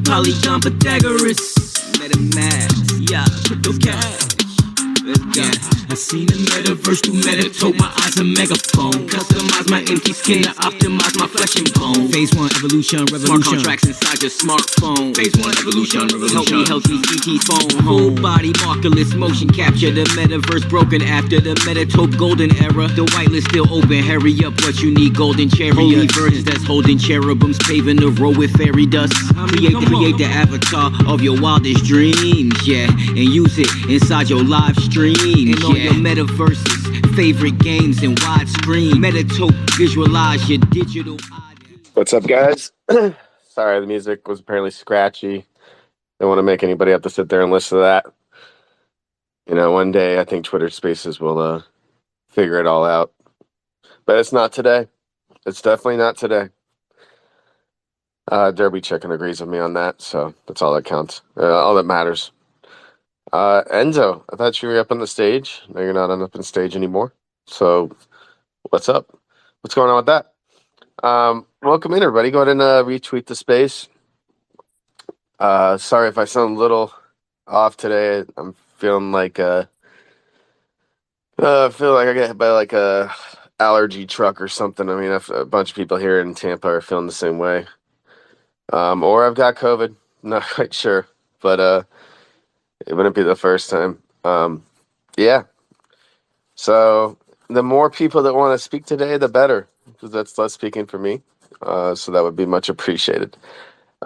Polygon Pythagoras. MetaMask, yeah, crypto cash. Let's go. I seen the metaverse through Metatope, my eyes a megaphone. Customize my empty skin to optimize my flesh and bone. Phase 1, evolution, revolution. Smart contracts inside your smartphone. Phase 1, evolution, revolution. Help me ET phone home. Full body markerless motion capture. The metaverse broken after the Metatope golden era. The whitelist still open, hurry up what you need, golden chariot. Holy virgins that's holding cherubims, paving the road with fairy dust. Create the avatar of your wildest dreams, yeah. And use it inside your live streams, and all your metaverses, favorite games and widescreen. Metatope, visualize your digital. What's up, guys? Sorry, the music was apparently scratchy. Don't want to make anybody have to sit there and listen to that. You know, one day I think Twitter Spaces will figure it all out. But it's not today. It's definitely not today. Derby Chicken agrees with me on that, so that's all that counts. All that matters. Enzo, I thought you were up on the stage. No, you're not up on stage anymore. So, what's up? What's going on with that? Welcome in, everybody. Go ahead and retweet the space. Sorry if I sound a little off today. I'm feeling like I feel like I get hit by like a allergy truck or something. I mean, a bunch of people here in Tampa are feeling the same way. Or I've got COVID. Not quite sure, but it wouldn't be the first time. Yeah. So the more people that want to speak today, the better, because that's less speaking for me. So that would be much appreciated.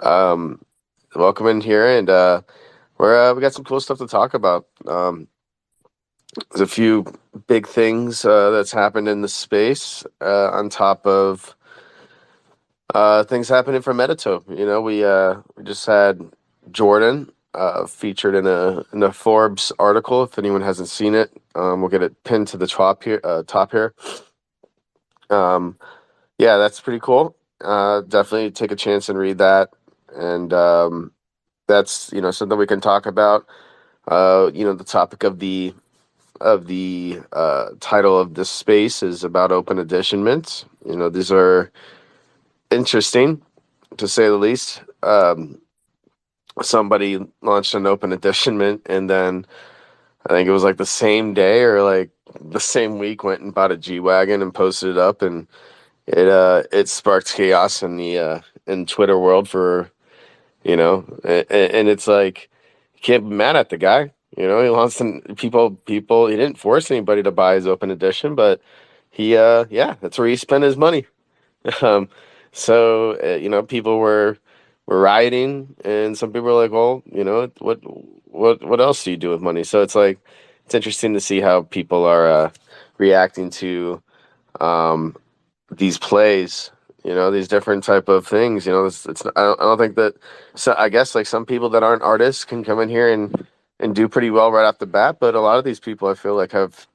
Welcome in here, and we got some cool stuff to talk about. There's a few big things that's happened in the space on top of things happening for Metatope. You know, we just had Jordan featured in a Forbes article. If anyone hasn't seen it, we'll get it pinned to the top here. Yeah, that's pretty cool. Definitely take a chance and read that. And that's, you know, something we can talk about. You know, the topic of the title of this space is about open edition mints. You know, these are interesting, to say the least. Somebody launched an open edition mint, and then I think it was like the same day or like the same week went and bought a G-Wagon and posted it up, and it sparked chaos in the in Twitter world for, you know, and it's like, you can't be mad at the guy. You know, he wants people, he didn't force anybody to buy his open edition, but he yeah, that's where he spent his money. So you know, people were rioting, and some people were like, well, you know, what else do you do with money? So it's like, it's interesting to see how people are reacting to these plays, you know, these different type of things. You know, it's I don't think that, so I guess like some people that aren't artists can come in here and do pretty well right off the bat, but a lot of these people I feel like have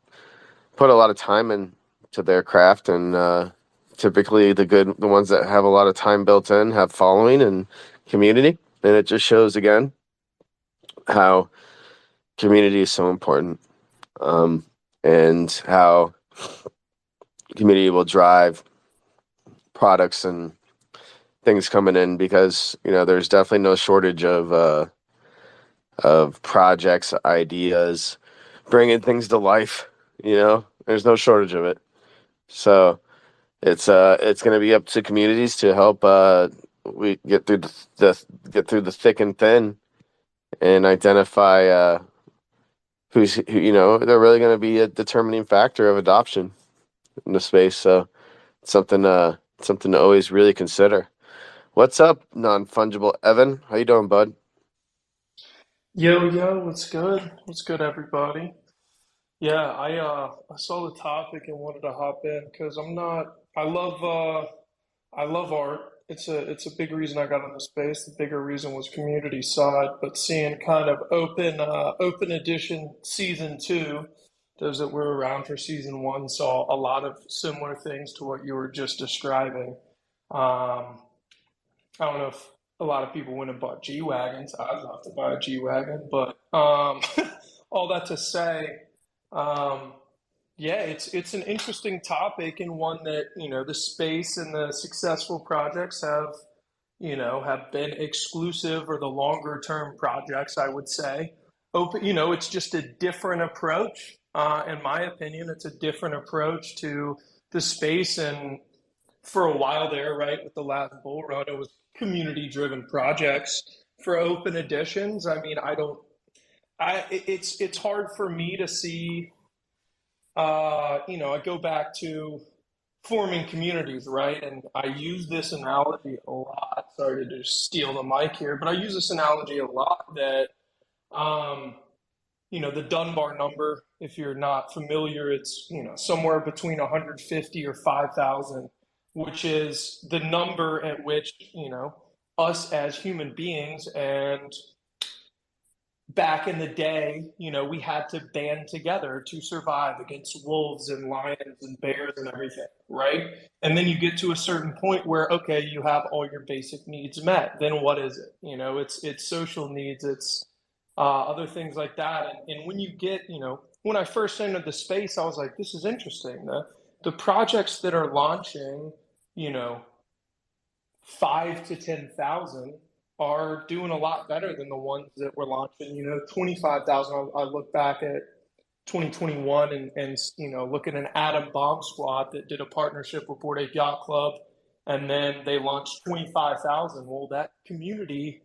put a lot of time into their craft, and typically the ones that have a lot of time built in have following and community, and it just shows again how community is so important, and how community will drive products and things coming in, because, you know, there's definitely no shortage of projects, ideas, bringing things to life. You know, there's no shortage of it. So it's going to be up to communities to help we get through the thick and thin, and identify who, you know, they're really going to be a determining factor of adoption in the space. So it's something to always really consider. What's up, non-fungible Evan? How you doing, bud? Yo, what's good? What's good, everybody? Yeah, I saw the topic and wanted to hop in because I love art. It's a big reason I got in the space. The bigger reason was community side, but seeing kind of open edition season two, those that were around for season one saw a lot of similar things to what you were just describing. Um, I don't know if a lot of people went and bought G Wagons. I'd love to buy a G Wagon, but all that to say, um, yeah, it's an interesting topic, and one that, you know, the space and the successful projects have have been exclusive or the longer term projects, I would say. Open, it's just a different approach. In my opinion, it's a different approach to the space. And for a while there, right, with the last bull run, it was community driven projects. For open editions, I mean, it's hard for me to see. I go back to forming communities, right? And I use this analogy a lot. Sorry to just steal the mic here, but I use this analogy a lot that, um, the Dunbar number, if you're not familiar, it's, somewhere between 150 or 5,000, which is the number at which, us as human beings and back in the day, we had to band together to survive against wolves and lions and bears and everything, right? And then you get to a certain point where, okay, you have all your basic needs met. Then what is it? It's social needs, it's other things like that. And when you get, when I first entered the space, I was like, this is interesting. The projects that are launching, you know, 5 to 10,000 are doing a lot better than the ones that were launching, 25,000. I look back at 2021 and look at an Atom Bomb Squad that did a partnership with Board Ape Yacht Club, and then they launched 25,000. Well, that community,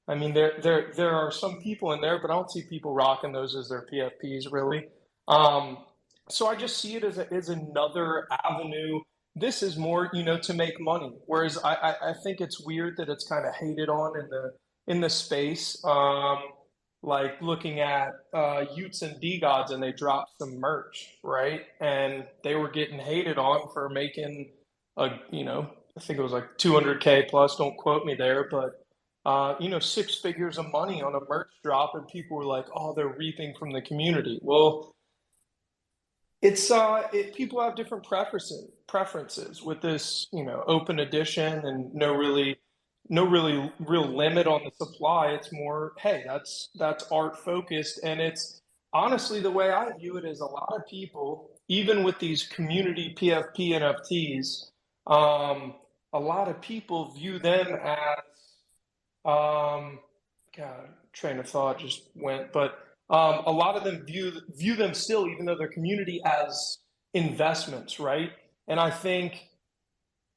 I mean, there are some people in there, but I don't see people rocking those as their PFPs really. Um, so I just see it as another avenue. This is more, to make money. Whereas I think it's weird that it's kind of hated on in the space. Like looking at Utes and D-Gods, and they dropped some merch, right? And they were getting hated on for making I think it was like 200K plus. Don't quote me there, but 6 figures of money on a merch drop, and people were like, "Oh, they're reaping from the community." Well, people have different preferences with this, open edition, and no really real limit on the supply. It's more, hey, that's art focused, and it's honestly the way I view it is a lot of people, even with these community PFP NFTs, a lot of people view them as God, train of thought just went, but a lot of them view them still, even though they're community, as investments, right? And I think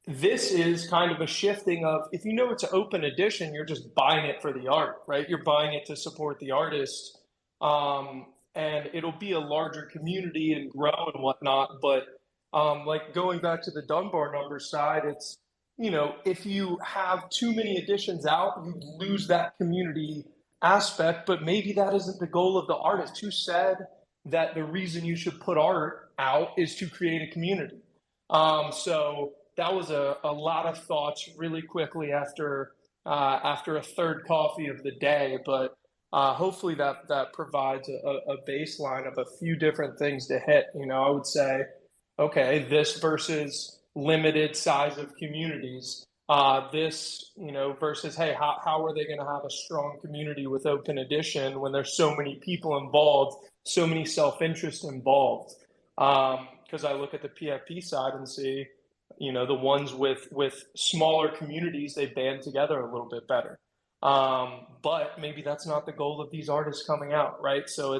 this is kind of a shifting of, if it's an open edition, you're just buying it for the art, right? You're buying it to support the artist, and it'll be a larger community and grow and whatnot. But like going back to the Dunbar number side, it's if you have too many editions out, you lose that community aspect. But maybe that isn't the goal of the artist. Who said that the reason you should put art out is to create a community? So that was a lot of thoughts really quickly after a third coffee of the day. But hopefully that provides a baseline of a few different things to hit. I would say, okay, this versus limited size of communities. This, versus, hey, how are they going to have a strong community with open edition when there's so many people involved, so many self-interest involved? Because I look at the PFP side and see, the ones with smaller communities, they band together a little bit better. But maybe that's not the goal of these artists coming out, right? So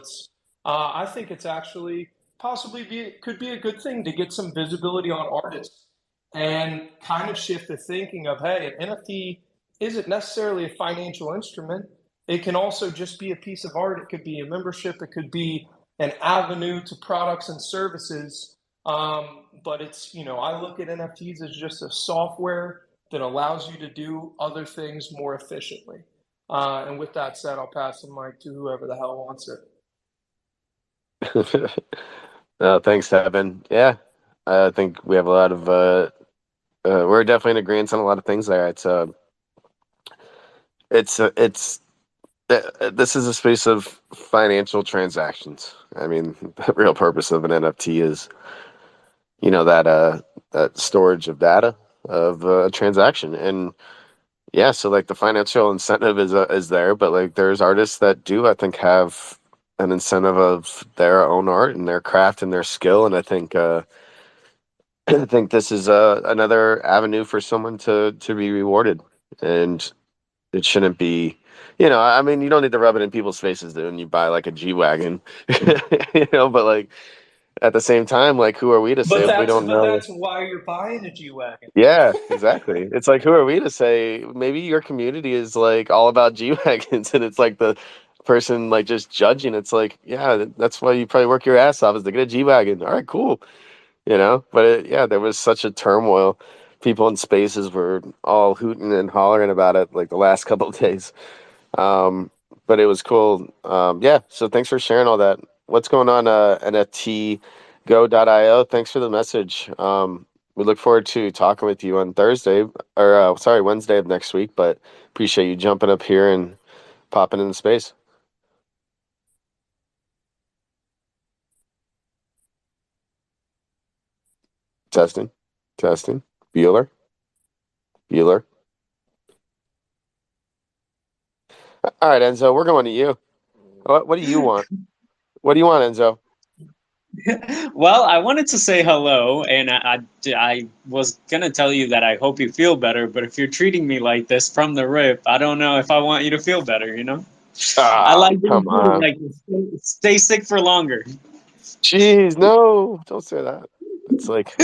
I think it's actually could be a good thing to get some visibility on artists and kind of shift the thinking of, hey, an NFT isn't necessarily a financial instrument. It can also just be a piece of art. It could be a membership. It could be an avenue to products and services. But it's, I look at NFTs as just a software that allows you to do other things more efficiently. And with that said, I'll pass the mic to whoever the hell wants it. Thanks, Evan. Yeah, I think we have a lot of we're definitely in agreement on a lot of things there. This is a space of financial transactions. I mean, the real purpose of an NFT is, that storage of data of a transaction. And yeah, so like the financial incentive is there, but like there's artists that do, I think, have an incentive of their own art and their craft and their skill. And I think I think this is another avenue for someone to be rewarded. and it shouldn't be, I mean, you don't need to rub it in people's faces when you buy like a G-Wagon, but like at the same time, like who are we to say if we don't But know? that's why you're buying a G wagon. Yeah, exactly. It's like, who are we to say maybe your community is like all about G-Wagons and it's like the person like just judging. It's like, yeah, that's why you probably work your ass off is to get a G-Wagon. All right, cool. But yeah, there was such a turmoil. People in spaces were all hooting and hollering about it like the last couple of days. Um, but it was cool. Yeah, so thanks for sharing all that. What's going on, NFTgo.io? Thanks for the message. We look forward to talking with you on Thursday, or sorry, Wednesday of next week, but appreciate you jumping up here and popping in the space. Testing, testing. Bueller, Bueller. All right, Enzo, we're going to you. What do you want? What do you want, Enzo? Well, I wanted to say hello, and I was gonna tell you that I hope you feel better, but if you're treating me like this from the rip, I don't know if I want you to feel better, you know? I Ah, like being come treated on. like this. Stay sick for longer. Jeez, no, don't say that. It's like,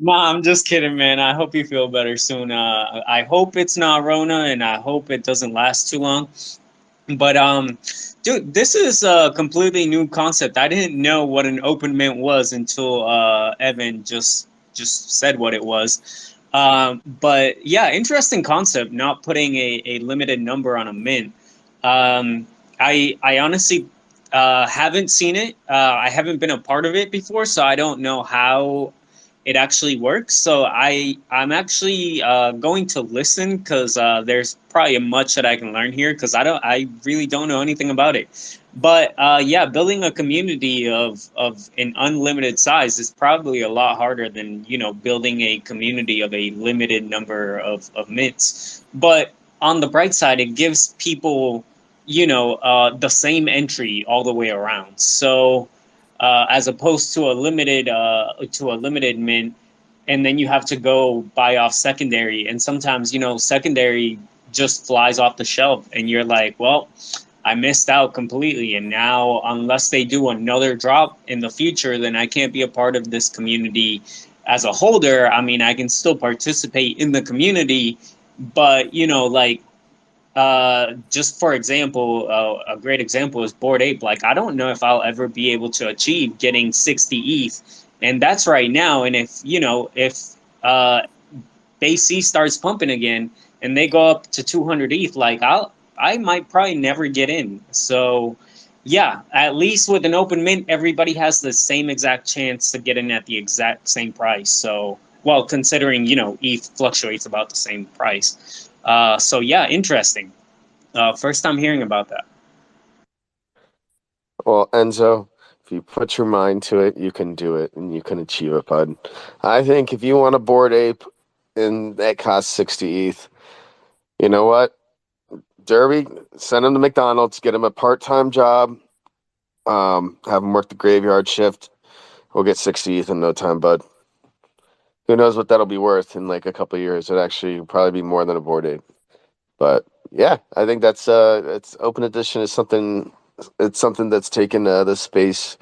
Nah, I'm just kidding, man. I hope you feel better soon. I hope it's not Rona, and I hope it doesn't last too long. But dude, this is a completely new concept. I didn't know what an open mint was until Evan just said what it was. But yeah, interesting concept. Not putting a limited number on a mint. Um, I honestly haven't seen it. I haven't been a part of it before, so I don't know how it actually works. So I'm actually going to listen because there's probably much that I can learn here because I really don't know anything about it. But yeah, building a community of an unlimited size is probably a lot harder than building a community of a limited number of mints. But on the bright side, it gives people the same entry all the way around. So as opposed to a limited mint, and then you have to go buy off secondary, and sometimes secondary just flies off the shelf, and you're like, well, I missed out completely, and now unless they do another drop in the future, then I can't be a part of this community as a holder. I mean, I can still participate in the community, but like just for example, a great example is Bored Ape. Like, I don't know if I'll ever be able to achieve getting 60 ETH, and that's right now. And if BAYC starts pumping again and they go up to 200 ETH, like I might probably never get in. So yeah, at least with an open mint, everybody has the same exact chance to get in at the exact same price. So well, considering ETH fluctuates about the same price. So yeah, interesting. First time hearing about that. well, Enzo, if you put your mind to it, you can do it and you can achieve it, bud. I think if you want a Bored Ape and that costs 60 ETH, you know what? Derby, send him to McDonald's, get him a part-time job, have him work the graveyard shift. We'll get 60 ETH in no time, bud. Who knows what that'll be worth in like a couple of years? It'd actually probably be more than a Bored Ape. But yeah, I think that's it's open edition is something. It's something that's taken the space.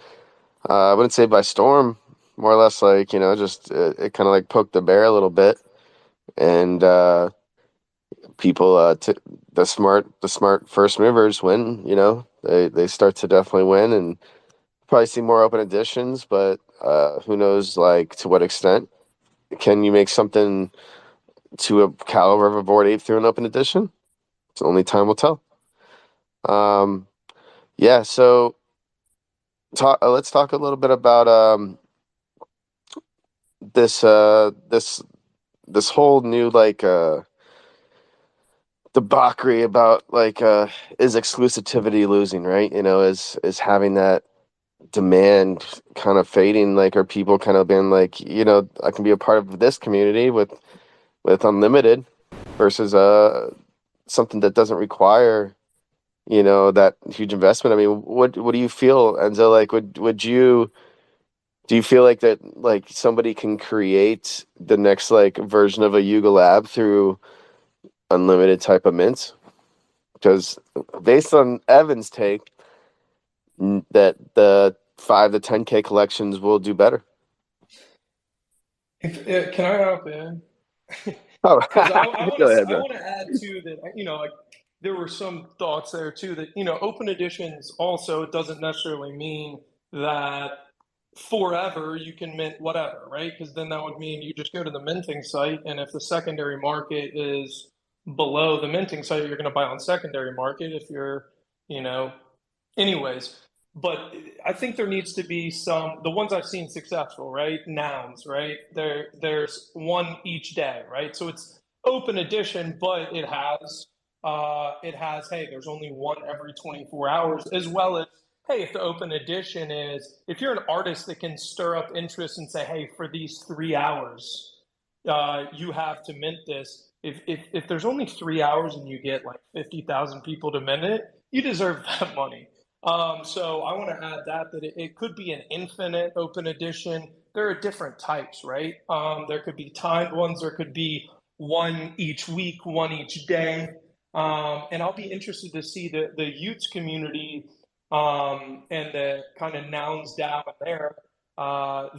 I wouldn't say by storm, more or less like just it kind of like poked the bear a little bit, and people the smart first movers win. They start to definitely win, and probably see more open editions. But who knows like to what extent can you make something to a caliber of a Bored Ape through an open edition? It's only time will tell. Um, yeah, so let's talk a little bit about this whole new like debauchery about like is exclusivity losing, right? Is having that demand kind of fading, like are people kind of being like, I can be a part of this community with unlimited versus something that doesn't require that huge investment. I mean, what do you feel, Enzo? Like would you do you feel like that like somebody can create the next like version of a Yuga Lab through unlimited type of mints? Because based on Evan's take, that the 5 to 10K collections will do better. Can I hop in? Oh, Because go ahead, I bro. want to add too that like there were some thoughts there too that open editions also, it doesn't necessarily mean that forever you can mint whatever, right? Because then that would mean you just go to the minting site, and if the secondary market is below the minting site, you're going to buy on secondary market. If you're, you know, anyways. But I think there needs to be the ones I've seen successful, right? Nouns, right? There's one each day, right? So it's open edition, but hey, there's only one every 24 hours, as well as, hey, if the open edition is, if you're an artist that can stir up interest and say, hey, for these 3 hours, you have to mint this. If there's only 3 hours and you get like 50,000 people to mint it, you deserve that money. So I want to add that it could be an infinite open edition. There are different types, right? There could be timed ones. There could be one each week, one each day. And I'll be interested to see the Utes community and the kind of nouns down there.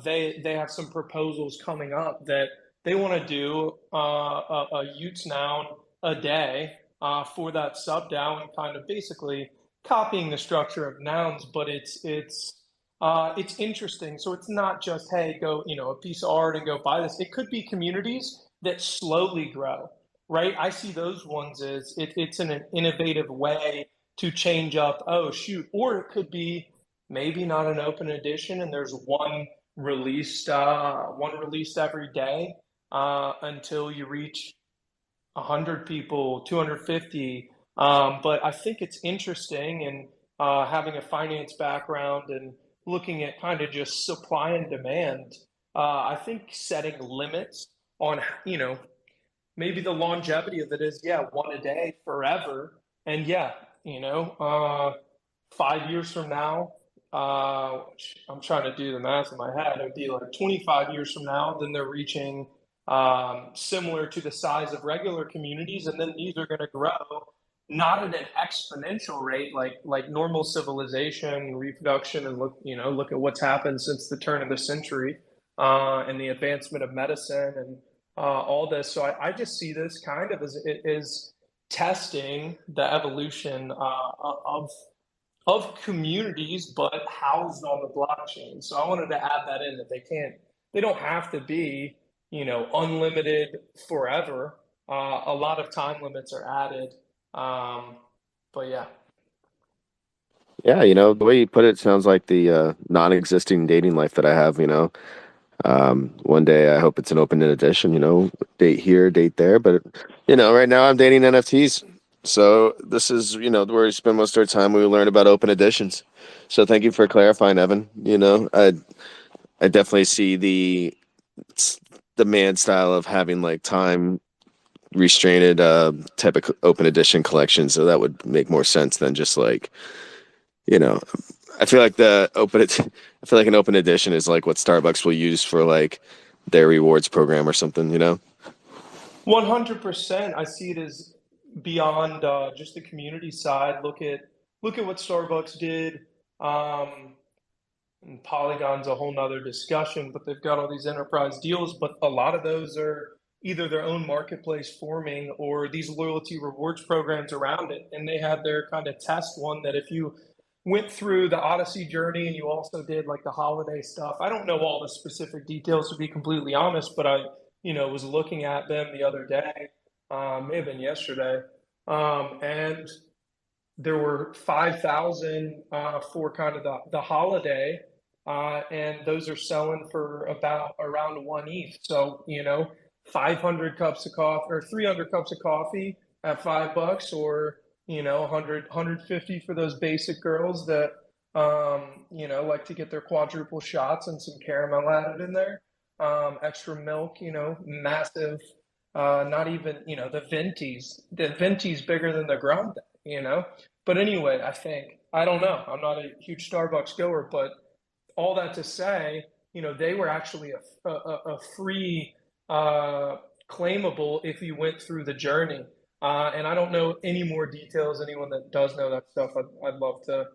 They have some proposals coming up that they want to do a Utes noun a day for that sub down, kind of basically copying the structure of nouns, but it's interesting. So it's not just, hey, go, a piece of art and go buy this. It could be communities that slowly grow, right? I see those ones as it's an innovative way to change up, oh shoot, or it could be maybe not an open edition and there's one released every day until you reach 100 people, 250. But I think it's interesting, and having a finance background and looking at kind of just supply and demand, I think setting limits on, maybe the longevity of it is, yeah, one a day forever. And yeah, 5 years from now, I'm trying to do the math in my head, it would be like 25 years from now, then they're reaching similar to the size of regular communities, and then these are going to grow not at an exponential rate like normal civilization reproduction, and look at what's happened since the turn of the century and the advancement of medicine and all this. So I just see this kind of as testing the evolution of communities, but housed on the blockchain. So I wanted to add that in, that they don't have to be, unlimited forever. A lot of time limits are added. But yeah. Yeah, the way you put it sounds like the non-existing dating life that I have, One day I hope it's an open edition, date here, date there. But, right now I'm dating NFTs. So this is, where we spend most of our time when we learn about open editions. So thank you for clarifying, Evan. I definitely see the demand style of having like time restrained type of open edition collection. So that would make more sense than just like, you know, I feel like I feel like an open edition is like what Starbucks will use for like their rewards program or something. 100%. I see it as beyond just the community side. Look at what Starbucks did. And Polygon's a whole nother discussion, but they've got all these enterprise deals. But a lot of those are either their own marketplace forming or these loyalty rewards programs around it. And they have their kind of test one that if you went through the Odyssey journey and you also did like the holiday stuff. I don't know all the specific details, to be completely honest, but I, was looking at them the other day, may have been yesterday, and there were 5,000 for kind of the holiday, and those are selling for about around one ETH. So 500 cups of coffee or 300 cups of coffee at $5, or 150 for those basic girls that like to get their quadruple shots and some caramel added in there, extra milk, massive. Not even the venti's bigger than the grande. But anyway, I don't know. I'm not a huge Starbucks goer, but all that to say, they were actually a free claimable if you went through the journey. And I don't know any more details. Anyone that does know that stuff, I'd love to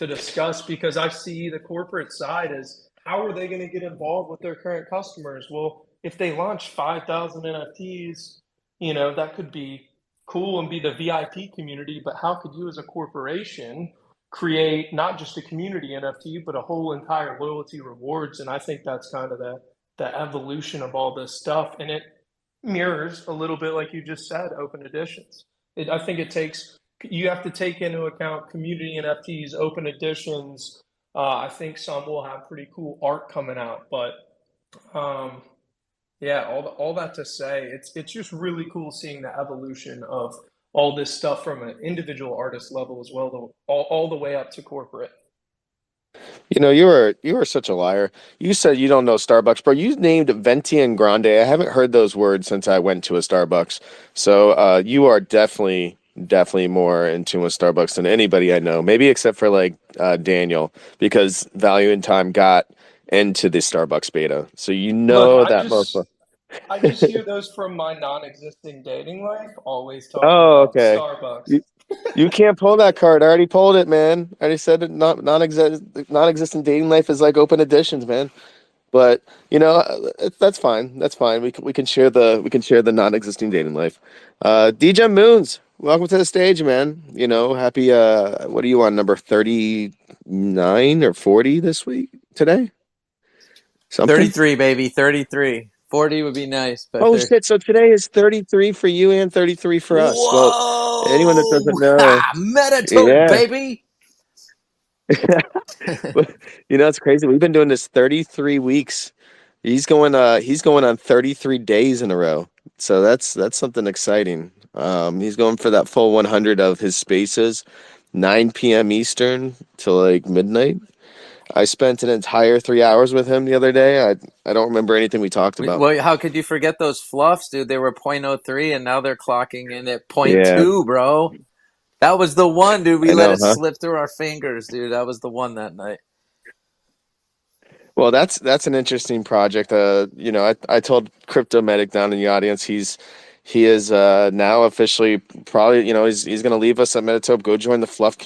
discuss, because I see the corporate side as, how are they going to get involved with their current customers? Well, if they launch 5,000 NFTs, that could be cool and be the VIP community, but how could you as a corporation create not just a community NFT, but a whole entire loyalty rewards? And I think that's kind of the evolution of all this stuff. And it mirrors a little bit, like you just said, open editions. I think you have to take into account community NFTs, open editions. I think some will have pretty cool art coming out, but um, yeah, all that to say, it's just really cool seeing the evolution of all this stuff from an individual artist level as well, all the way up to corporate. You were such a liar. You said you don't know Starbucks, bro. You named Venti and Grande. I haven't heard those words since I went to a Starbucks. So you are definitely more in tune with Starbucks than anybody I know. Maybe except for like Daniel, because Value in Time got into the Starbucks beta. So you Look, know that most. I just hear those from my non-existing dating life, always talking Oh, about okay. Starbucks. You can't pull that card. I already pulled it, man. I already said it. Not non-existent dating life is like open editions, man. But that's fine. That's fine. We can share the non-existing dating life. DJ Moons, welcome to the stage, man. Happy. What are you on, number 39 or 40 this week today? Something. 33, baby, 33. 40 would be nice, but Oh shit! So today is 33 for you and 33 for us. Well, anyone that whoa! doesn't know, Ha! Metatope, yeah. baby. It's crazy. We've been doing this 33 weeks. He's going on 33 days in a row. So that's something exciting. He's going for that full 100 of his spaces, 9 p.m. Eastern till like midnight. I spent an entire 3 hours with him the other day. I don't remember anything we talked about. Well, how could you forget those fluffs, dude? They were .03, and now they're clocking in at Yeah, .2, bro. That was the one, dude. We I let know, it huh? slip through our fingers, dude. That was the one that night. Well, that's an interesting project. I told Crypto Medic down in the audience he is now officially probably he's gonna leave us at Metatope, go join the Fluff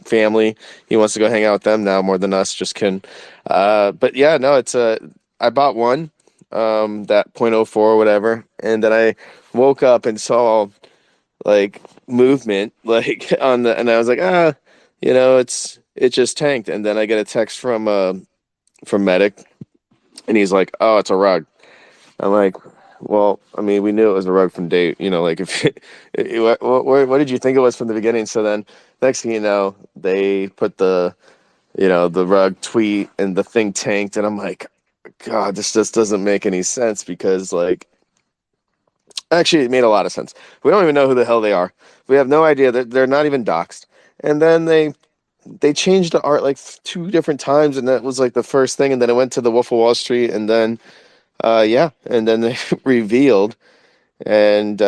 family. He wants to go hang out with them now more than us. Just kidding. But yeah, no, I bought one that .04 or whatever, and then I woke up and saw like movement like on the, and I was like, it just tanked, and then I get a text from Medic, and he's like, "Oh, it's a rug." I'm like, "Well, I mean, we knew it was a rug from day, like if what did you think it was from the beginning?" So then, next thing you know, they put the rug tweet, and the thing tanked, and I'm like, "God, this just doesn't make any sense," because like, actually, it made a lot of sense. We don't even know who the hell they are. We have no idea that they're not even doxxed, and then they changed the art like two different times, and that was like the first thing, and then it went to the Wolf of Wall Street, and then and then they revealed and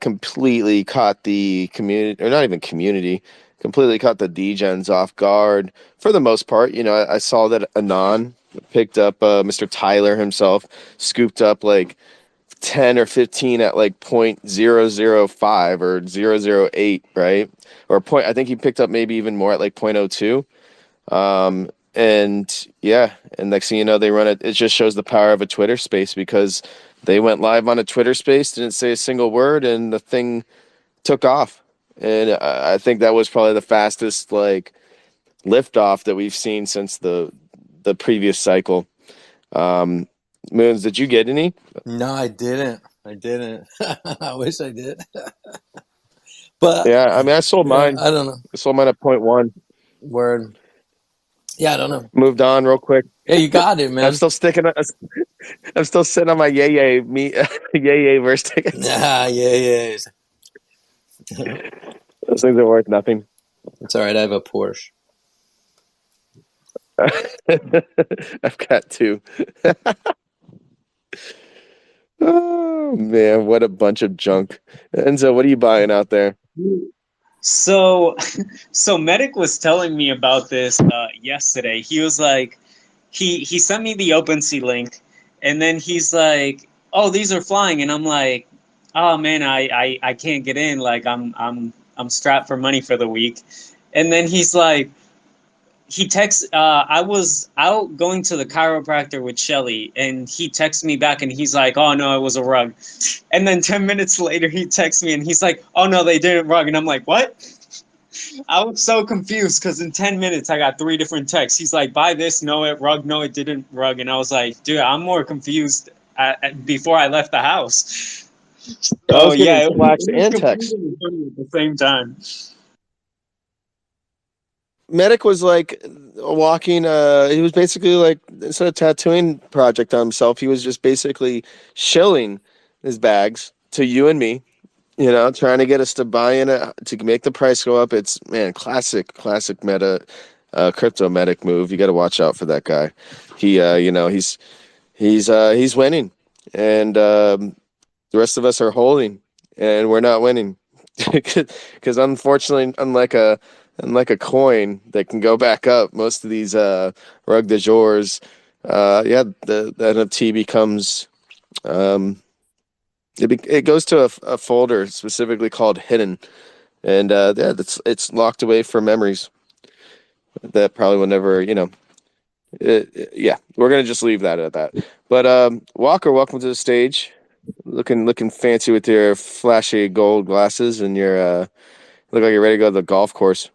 completely caught the community, or not even community, completely caught the degens off guard for the most part. I saw that Anon picked up Mr. Tyler himself, scooped up like 10 or 15 at like .005 or 008, right? Or I think he picked up maybe even more at like .02. And yeah, and next thing you know, they run it. It just shows the power of a Twitter space, because they went live on a Twitter space, didn't say a single word, and the thing took off. And I think that was probably the fastest like liftoff that we've seen since the previous cycle. Moons, did you get any? No, I didn't. I wish I did. But Yeah, I mean, I sold yeah, mine. I don't know. I sold mine at .1. Word. Yeah, I don't know. Moved on real quick. Yeah, you got it, I'm man. still sticking. I'm still sitting on my yay me yay verse tickets. Yeah, yeah. Those things are worth nothing. It's all right. I have a Porsche. I've got two. Oh man, what a bunch of junk. Enzo, what are you buying out there? So, so Medic was telling me about this yesterday. He was like, he sent me the OpenSea link, and then he's like, "Oh, these are flying," and I'm like, oh man, I can't get in. Like I'm strapped for money for the week. And then he's like, he texts, I was out going to the chiropractor with Shelly, and he texts me back and he's like, oh no, it was a rug. And then 10 minutes later, he texts me and he's like, oh no, they didn't rug. And I'm like, what? I was so confused because in 10 minutes, I got 3 different texts. He's like, buy this, no, it rug, no, it didn't rug. And I was like, dude, I'm more confused before I left the house. I So was getting yeah, slacks it was and texts. confusing and funny at the same time. Medic was like walking. He was basically like, instead of tattooing project on himself, he was just basically shilling his bags to you and me. You know, trying to get us to buy in it to make the price go up. It's, man, classic meta, crypto medic move. You got to watch out for that guy. He, he's winning, and the rest of us are holding, and we're not winning, because unfortunately, unlike a coin that can go back up, most of these rug de jours, yeah, the NFT becomes, it goes to a folder specifically called hidden, and yeah, it's locked away for memories that probably will never, yeah, we're gonna just leave that at that. But Walker, welcome to the stage. Looking fancy with your flashy gold glasses, and your look like you're ready to go to the golf course.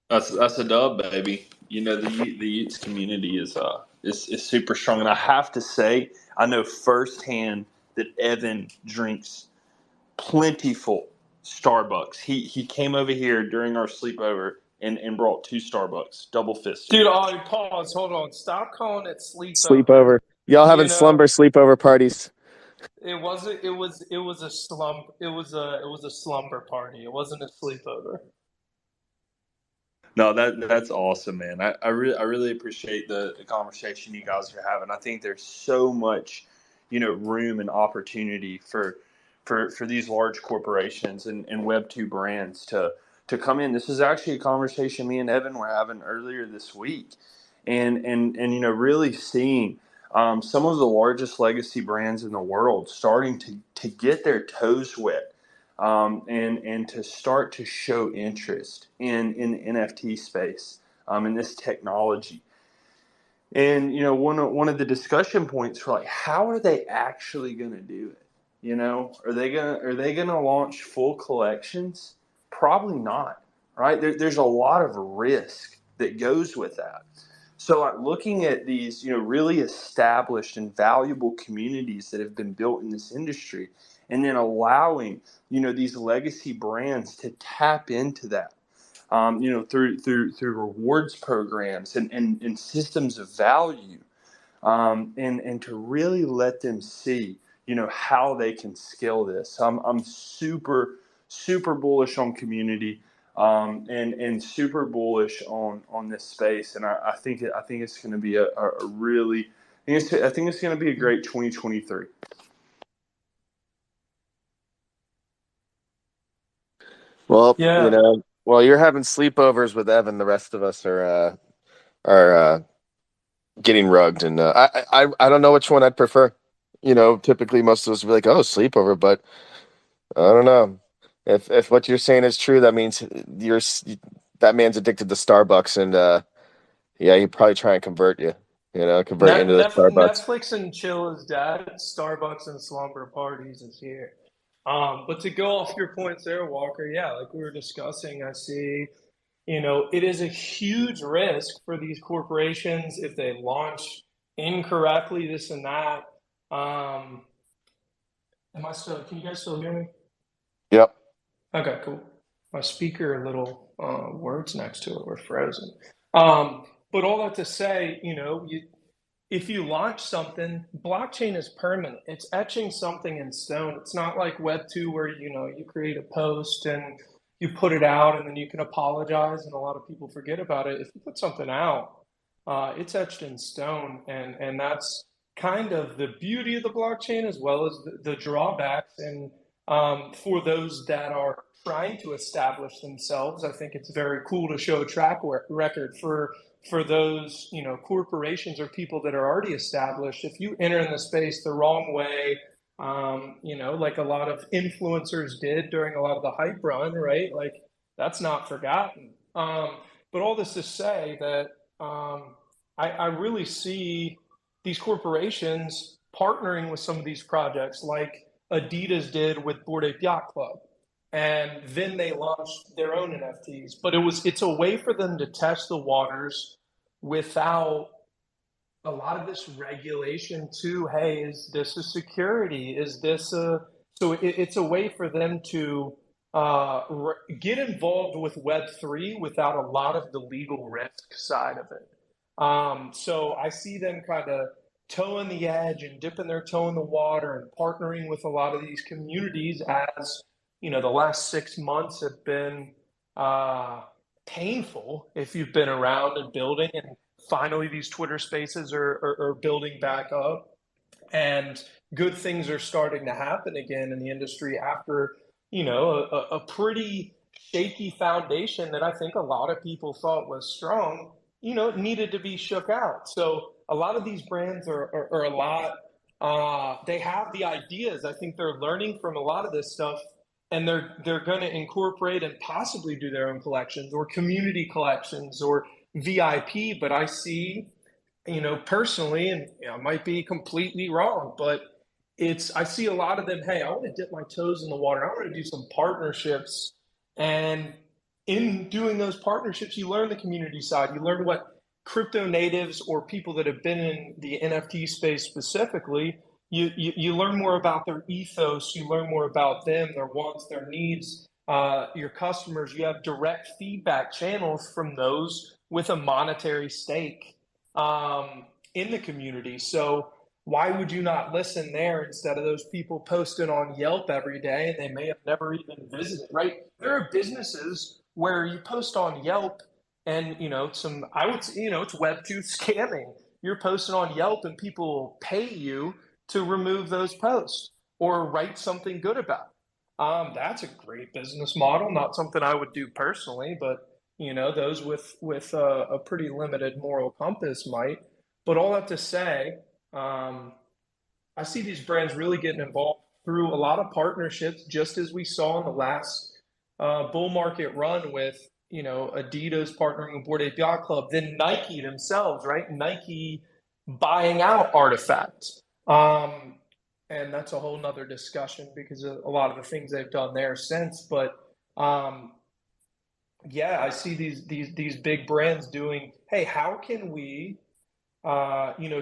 That's a dub, baby. You know the Utes community is super strong, and I have to say, I know firsthand that Evan drinks plentiful Starbucks. He came over here during our sleepover and brought 2 Starbucks, double fisted. Dude, oh, pause. Hold on. Stop calling it sleepover. Sleepover. Y'all You having know, slumber sleepover parties? it wasn't. It was a slump. It was a slumber party. It wasn't a sleepover. No, that's awesome, man. I really appreciate the conversation you guys are having. I think there's so much, room and opportunity for these large corporations and Web2 brands to come in. This is actually a conversation me and Evan were having earlier this week, and really seeing some of the largest legacy brands in the world starting to get their toes wet, and to start to show interest in the NFT space, in this technology. And one of the discussion points for, like, how are they actually going to do it? Are they gonna launch full collections? Probably not, right? There's a lot of risk that goes with that. So, like, looking at these, really established and valuable communities that have been built in this industry, and then allowing, these legacy brands to tap into that, through rewards programs and systems of value, and to really let them see, how they can scale this. I'm super bullish on community, and super bullish on this space, and I think it's going to be a really, I think it's going to be a great 2023. Well, Yeah. while you're having sleepovers with Evan, the rest of us are getting rugged, and I don't know which one I'd prefer. Typically most of us would be like, oh, sleepover, but I don't know. If what you're saying is true, that means that man's addicted to Starbucks, and yeah, he'd probably try and convert you. Convert you into the Starbucks. Netflix and chill is dead. Starbucks and slumber parties is here. But to go off your points there, Walker, yeah, like we were discussing, I see, it is a huge risk for these corporations if they launch incorrectly, this and that. Um, can you guys still hear me? Yep. Okay, cool. My speaker, little words next to it were frozen. But all that to say, if you launch something, blockchain is permanent. It's etching something in stone. It's not like Web2 where, you create a post and you put it out and then you can apologize and a lot of people forget about it. If you put something out, it's etched in stone. And that's kind of the beauty of the blockchain as well as the drawbacks. And for those that are trying to establish themselves, I think it's very cool to show a track record for those, corporations or people that are already established. If you enter in the space the wrong way, like a lot of influencers did during a lot of the hype run, right? Like that's not forgotten. But all this to say that I really see these corporations partnering with some of these projects, like Adidas did with Bored Ape Yacht Club, and then they launched their own NFTs. But it's a way for them to test the waters without a lot of this regulation too. Hey, is this a security? Is this a so it's a way for them to get involved with Web3 without a lot of the legal risk side of it. So I see them kind of toeing the edge and dipping their toe in the water and partnering with a lot of these communities as, the last 6 months have been uh, painful if you've been around and building. And finally, these Twitter spaces are building back up. And good things are starting to happen again in the industry after, a pretty shaky foundation that I think a lot of people thought was strong, needed to be shook out. So a lot of these brands are a lot, they have the ideas. I think they're learning from a lot of this stuff, and they're going to incorporate and possibly do their own collections or community collections or VIP. But I see, personally, and I might be completely wrong, but I see a lot of them. Hey, I want to dip my toes in the water. I want to do some partnerships, and in doing those partnerships, you learn the community side. You learn what crypto natives or people that have been in the NFT space specifically. You learn more about their ethos. You learn more about them, their wants, their needs. Your customers. You have direct feedback channels from those with a monetary stake in the community. So why would you not listen there instead of those people posting on Yelp every day and they may have never even visited, right? There are businesses where you post on Yelp and, I would say, it's Web2 scamming. You're posting on Yelp and people will pay you to remove those posts or write something good about it. That's a great business model, not something I would do personally, but those with a pretty limited moral compass might. But all that to say, I see these brands really getting involved through a lot of partnerships, just as we saw in the last bull market run with Adidas partnering with Bored Ape Yacht Club, then Nike themselves, right? Nike buying out Artifact. And that's a whole nother discussion because of a lot of the things they've done there since. But yeah, I see these big brands doing, hey, how can we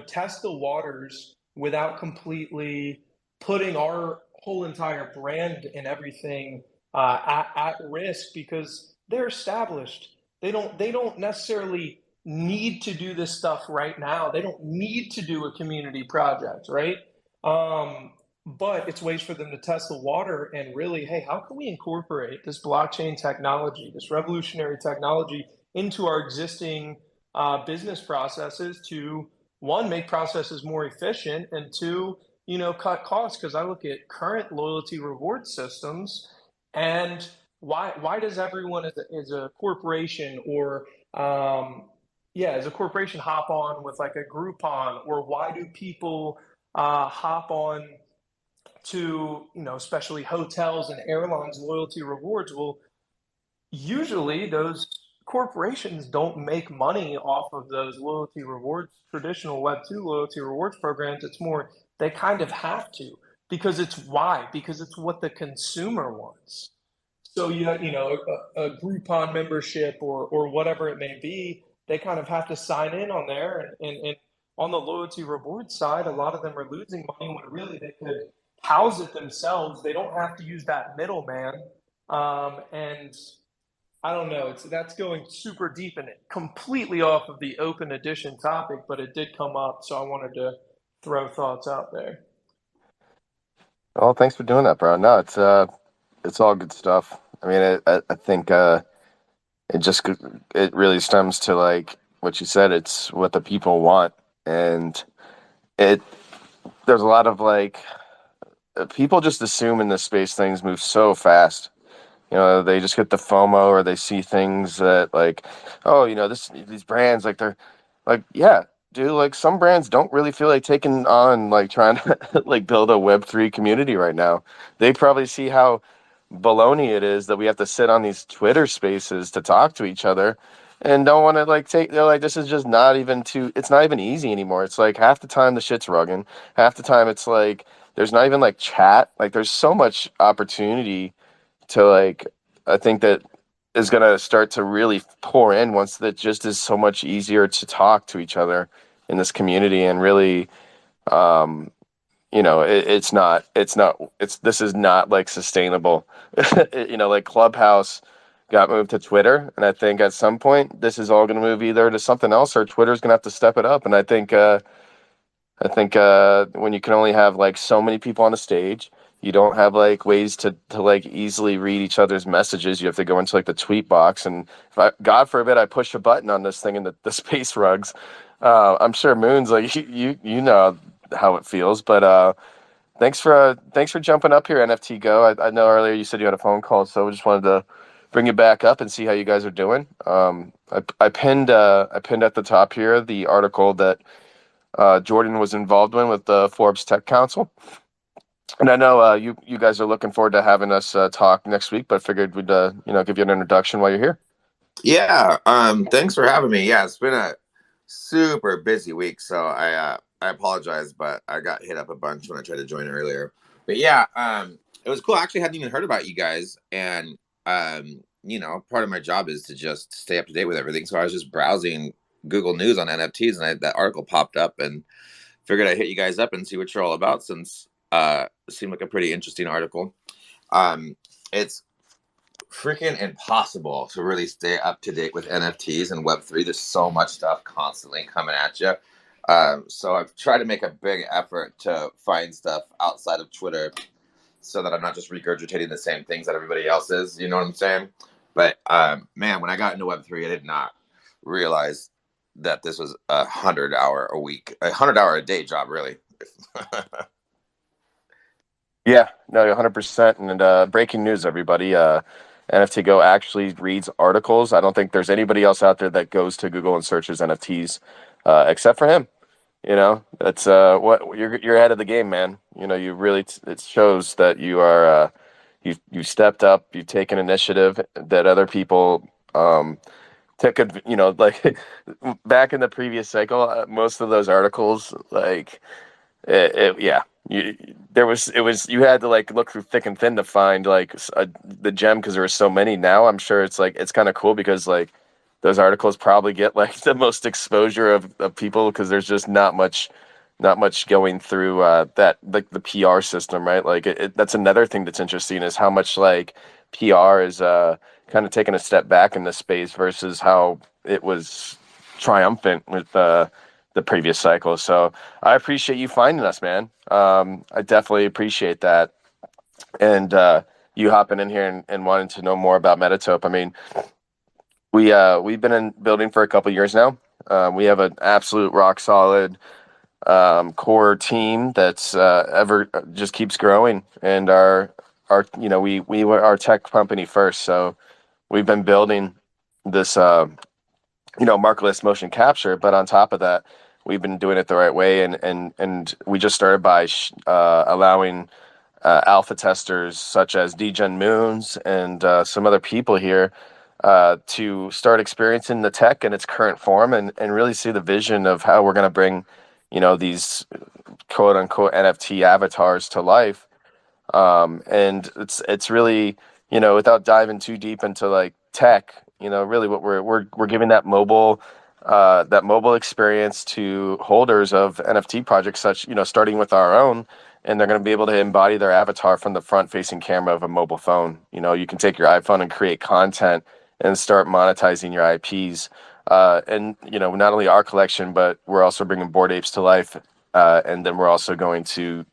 test the waters without completely putting our whole entire brand and everything at risk because they're established. They don't necessarily need to do this stuff right now. They don't need to do a community project, right? But it's ways for them to test the water and really, hey, how can we incorporate this blockchain technology, this revolutionary technology into our existing business processes to one, make processes more efficient, and two, cut costs. Because I look at current loyalty reward systems, and why does everyone as a corporation or as a corporation hop on with like a Groupon, or why do people hop on to especially hotels and airlines loyalty rewards? Well, usually those corporations don't make money off of those loyalty rewards, traditional Web2 loyalty rewards programs. It's more they kind of have to because it's why? Because it's what the consumer wants. So a Groupon membership or whatever it may be, they kind of have to sign in on there. And on the loyalty reward side, a lot of them are losing money when really they could house it themselves. They don't have to use that middleman. And I don't know. That's going super deep and completely off of the open edition topic, but it did come up, so I wanted to throw thoughts out there. Well, thanks for doing that, bro. No, it's all good stuff. I mean, I think it really stems to like what you said. It's what the people want, and there's a lot of like people just assume in this space things move so fast. They just get the FOMO or they see things that like, oh, these brands, like they're like, yeah, dude, like some brands don't really feel like taking on like trying to like build a Web3 community right now. They probably see how baloney it is that we have to sit on these Twitter spaces to talk to each other and don't want to like take, they're like, this is just not even too, it's not even easy anymore. It's like half the time the shit's rugging, half the time it's like there's not even like chat. Like there's so much opportunity to like, I think that is going to start to really pour in once that just is so much easier to talk to each other in this community. And really, um this is not like sustainable. Like Clubhouse got moved to Twitter, and I think at some point this is all going to move either to something else or Twitter's going to have to step it up. And I think when you can only have like so many people on the stage, you don't have like ways to like easily read each other's messages. You have to go into like the tweet box, and if God forbid I push a button on this thing and the space rugs, I'm sure Moon's like you know how it feels. But thanks for jumping up here, NFT Go. I know earlier you said you had a phone call, so I just wanted to bring you back up and see how you guys are doing. I pinned at the top here the article that Jordan was involved in with the Forbes Tech Council. And I know you guys are looking forward to having us talk next week, but figured we'd give you an introduction while you're here. Yeah, thanks for having me. Yeah, it's been a super busy week, so I apologize, but I got hit up a bunch when I tried to join earlier. But yeah, it was cool. I actually hadn't even heard about you guys, and part of my job is to just stay up to date with everything. So I was just browsing Google News on NFTs, and that article popped up, and figured I'd hit you guys up and see what you're all about, since it seemed like a pretty interesting article. It's freaking impossible to really stay up to date with NFTs and Web3. There's so much stuff constantly coming at you. So I've tried to make a big effort to find stuff outside of Twitter so that I'm not just regurgitating the same things that everybody else is. You know what I'm saying? But man, when I got into Web3, I did not realize that this was 100-hour a day job, really. Yeah, no, 100%. And breaking news, everybody. NFT Go actually reads articles. I don't think there's anybody else out there that goes to Google and searches NFTs except for him. That's what you're ahead of the game, man. You really it shows that you are you stepped up, you've taken initiative that other people took. Like back in the previous cycle, most of those articles, like yeah, you had to like look through thick and thin to find like the gem, because there were so many. Now I'm sure it's kind of cool because like those articles probably get like the most exposure of people, because there's just not much going through that, like the PR system, right? Like that's another thing that's interesting, is how much like PR is kind of taking a step back in this space versus how it was triumphant with the previous cycle. So I appreciate you finding us, man. I definitely appreciate that. And you hopping in here and wanting to know more about Metatope. I mean, we've been in building for a couple of years now. We have an absolute rock solid core team that's ever just keeps growing, and we were our tech company first, so we've been building this markerless motion capture, but on top of that, we've been doing it the right way, and we just started by allowing alpha testers such as Degen Moons and some other people here to start experiencing the tech in its current form, and really see the vision of how we're going to bring these quote unquote NFT avatars to life. And it's really, without diving too deep into like tech, really what we're giving that mobile experience to holders of NFT projects, such, starting with our own, and they're going to be able to embody their avatar from the front facing camera of a mobile phone. You can take your iPhone and create content and start monetizing your IPs. And not only our collection, but we're also bringing Bored Apes to life. And then we're also going to,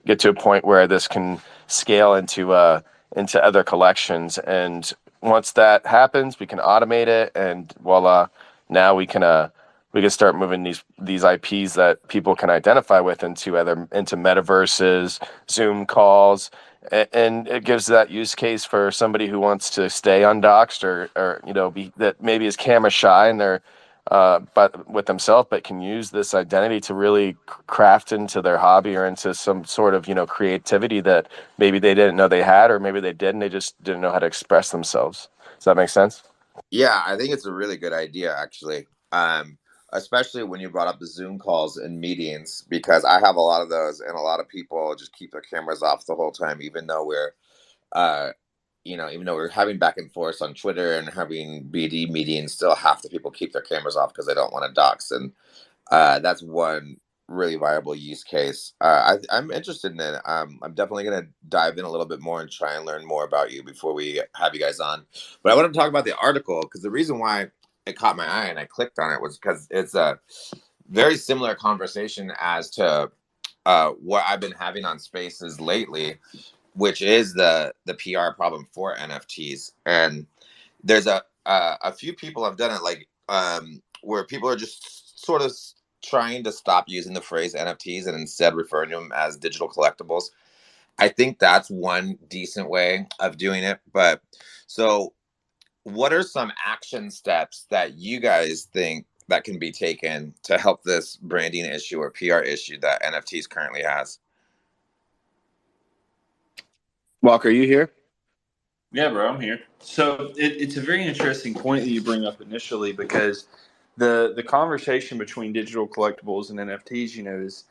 get to a point where this can scale into other collections. And once that happens, we can automate it, and voila, now we can start moving these IPs that people can identify with into metaverses, Zoom calls, and it gives that use case for somebody who wants to stay undoxed, or that maybe is camera shy and they're but with themselves, but can use this identity to really craft into their hobby or into some sort of, creativity that maybe they didn't know they had, or maybe they did and they just didn't know how to express themselves. Does that make sense? Yeah, I think it's a really good idea, actually. Especially when you brought up the Zoom calls and meetings, because I have a lot of those, and a lot of people just keep their cameras off the whole time, uh, even though we're having back and forth on Twitter and having BD meetings, still half the people keep their cameras off because they don't want to dox. And that's one really viable use case. I'm interested in it. I'm definitely going to dive in a little bit more and try and learn more about you before we have you guys on. But I want to talk about the article, because the reason why it caught my eye and I clicked on it was because it's a very similar conversation as to what I've been having on Spaces lately, which is the PR problem for NFTs. And there's a few people have done it, like where people are just sort of trying to stop using the phrase NFTs and instead referring to them as digital collectibles. I think that's one decent way of doing it. But so what are some action steps that you guys think that can be taken to help this branding issue or PR issue that NFTs currently has? Walker, are you here? Yeah, bro, I'm here. So it's a very interesting point that you bring up initially, because the conversation between digital collectibles and NFTs,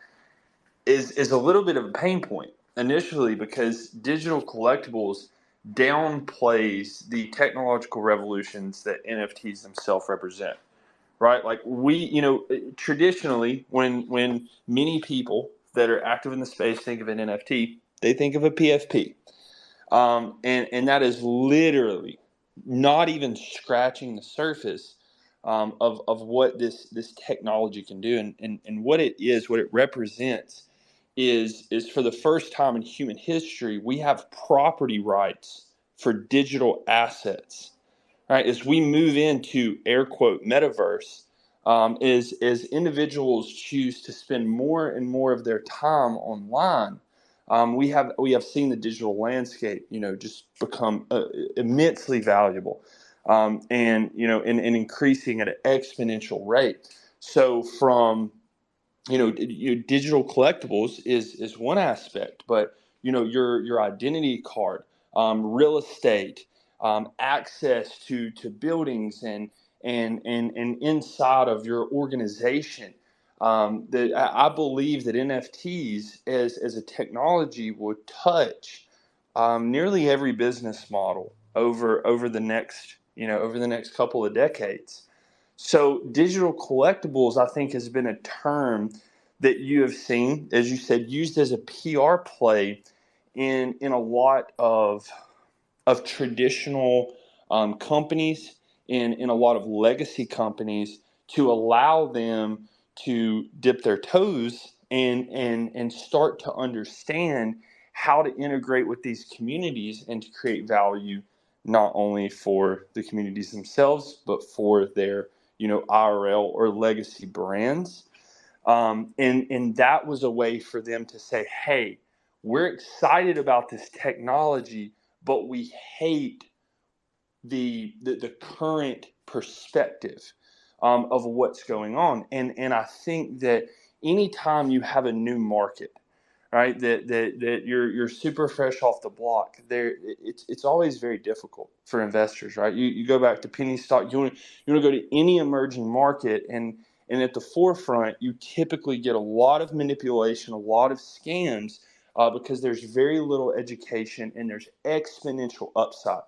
is a little bit of a pain point initially, because digital collectibles downplays the technological revolutions that NFTs themselves represent. Right? Like traditionally, when many people that are active in the space think of an NFT, they think of a PFP. And that is literally not even scratching the surface of what this technology can do, and what it is, what it represents is for the first time in human history, we have property rights for digital assets. Right, as we move into air quote metaverse, as individuals choose to spend more and more of their time online, we have seen the digital landscape, just become immensely valuable, and increasing at an exponential rate. So from digital collectibles is one aspect, but your identity card, real estate, access to buildings and inside of your organization. That I believe that NFTs as a technology would touch nearly every business model over the next couple of decades. So digital collectibles, I think, has been a term that you have seen, as you said, used as a PR play in a lot of traditional companies, in a lot of legacy companies, to allow them to dip their toes and start to understand how to integrate with these communities and to create value, not only for the communities themselves, but for their IRL or legacy brands. And that was a way for them to say, hey, we're excited about this technology, but we hate the current perspective of what's going on. And I think that anytime you have a new market, right, that you're super fresh off the block, it's always very difficult for investors, right? You go back to penny stock, you want to go to any emerging market, and at the forefront, you typically get a lot of manipulation, a lot of scams, because there's very little education and there's exponential upside.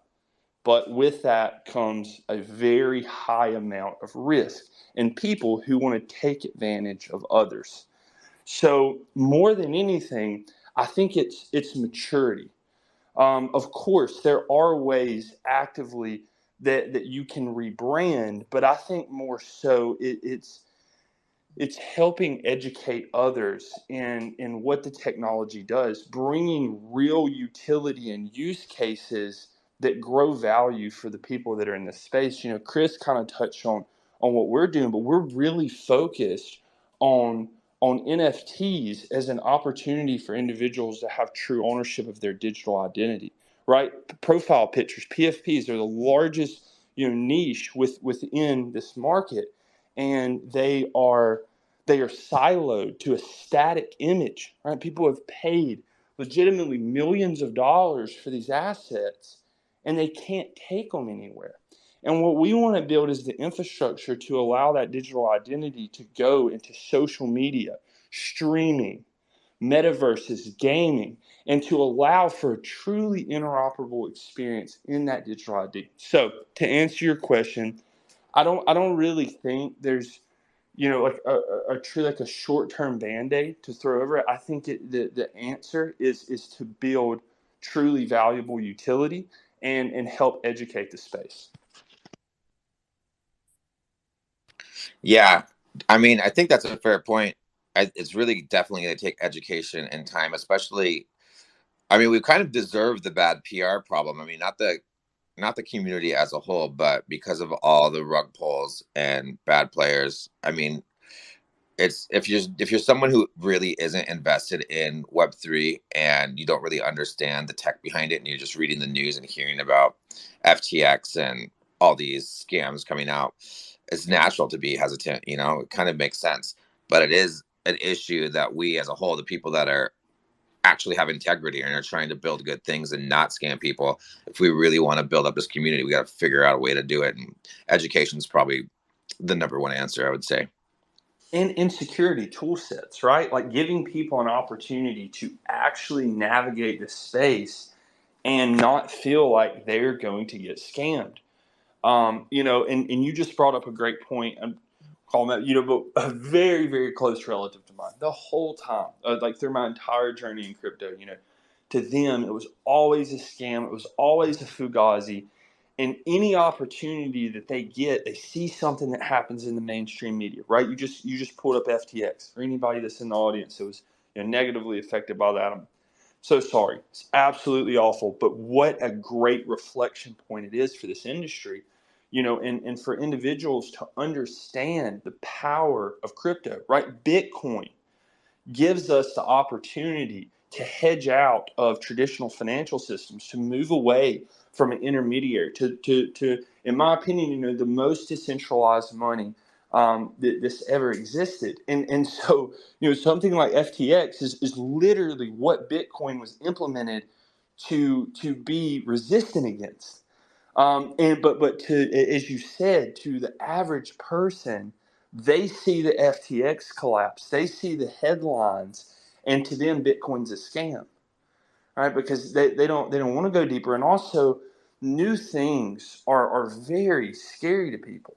But with that comes a very high amount of risk and people who want to take advantage of others. So more than anything, I think it's maturity. Of course, there are ways actively that you can rebrand, but I think more so it's helping educate others in what the technology does, bringing real utility and use cases that grow value for the people that are in the space. Chris kind of touched on what we're doing, but we're really focused on NFTs as an opportunity for individuals to have true ownership of their digital identity. Right, profile pictures, PFPs, are the largest niche within this market. and they are siloed to a static image, right? People have paid legitimately millions of dollars for these assets, and they can't take them anywhere. And what we want to build is the infrastructure to allow that digital identity to go into social media, streaming, metaverses, gaming, and to allow for a truly interoperable experience in that digital ID. So to answer your question, I don't really think there's, like a true, like a short-term band-aid to throw over it. I think the answer is to build truly valuable utility and help educate the space. Yeah, I mean, I think that's a fair point. It's really definitely going to take education and time, especially. I mean, we've kind of deserved the bad PR problem. I mean, not the community as a whole, but because of all the rug pulls and bad players. I mean, it's if you're someone who really isn't invested in Web3 and you don't really understand the tech behind it, and you're just reading the news and hearing about FTX and all these scams coming out, it's natural to be hesitant. It kind of makes sense, but it is an issue that we as a whole, the people that are actually have integrity and are trying to build good things and not scam people, if we really want to build up this community, we got to figure out a way to do it. And education is probably the number one answer, I would say. And insecurity tool sets, right? Like giving people an opportunity to actually navigate the space and not feel like they're going to get scammed. And you just brought up a great point. I'm calling that, but a very, very close relative to mine the whole time, like through my entire journey in crypto, to them, it was always a scam. It was always a fugazi. And any opportunity that they get, they see something that happens in the mainstream media, right? You just pulled up FTX, or anybody that's in the audience that was negatively affected by that. I'm so sorry. It's absolutely awful. But what a great reflection point it is for this industry, and for individuals to understand the power of crypto, right? Bitcoin gives us the opportunity to hedge out of traditional financial systems, to move away from an intermediary, to in my opinion, the most decentralized money that this ever existed. And so, something like FTX is literally what Bitcoin was implemented to be resistant against. But to, as you said, to the average person, they see the FTX collapse, they see the headlines, and to them, Bitcoin's a scam, right? Because they don't want to go deeper, and also new things are very scary to people,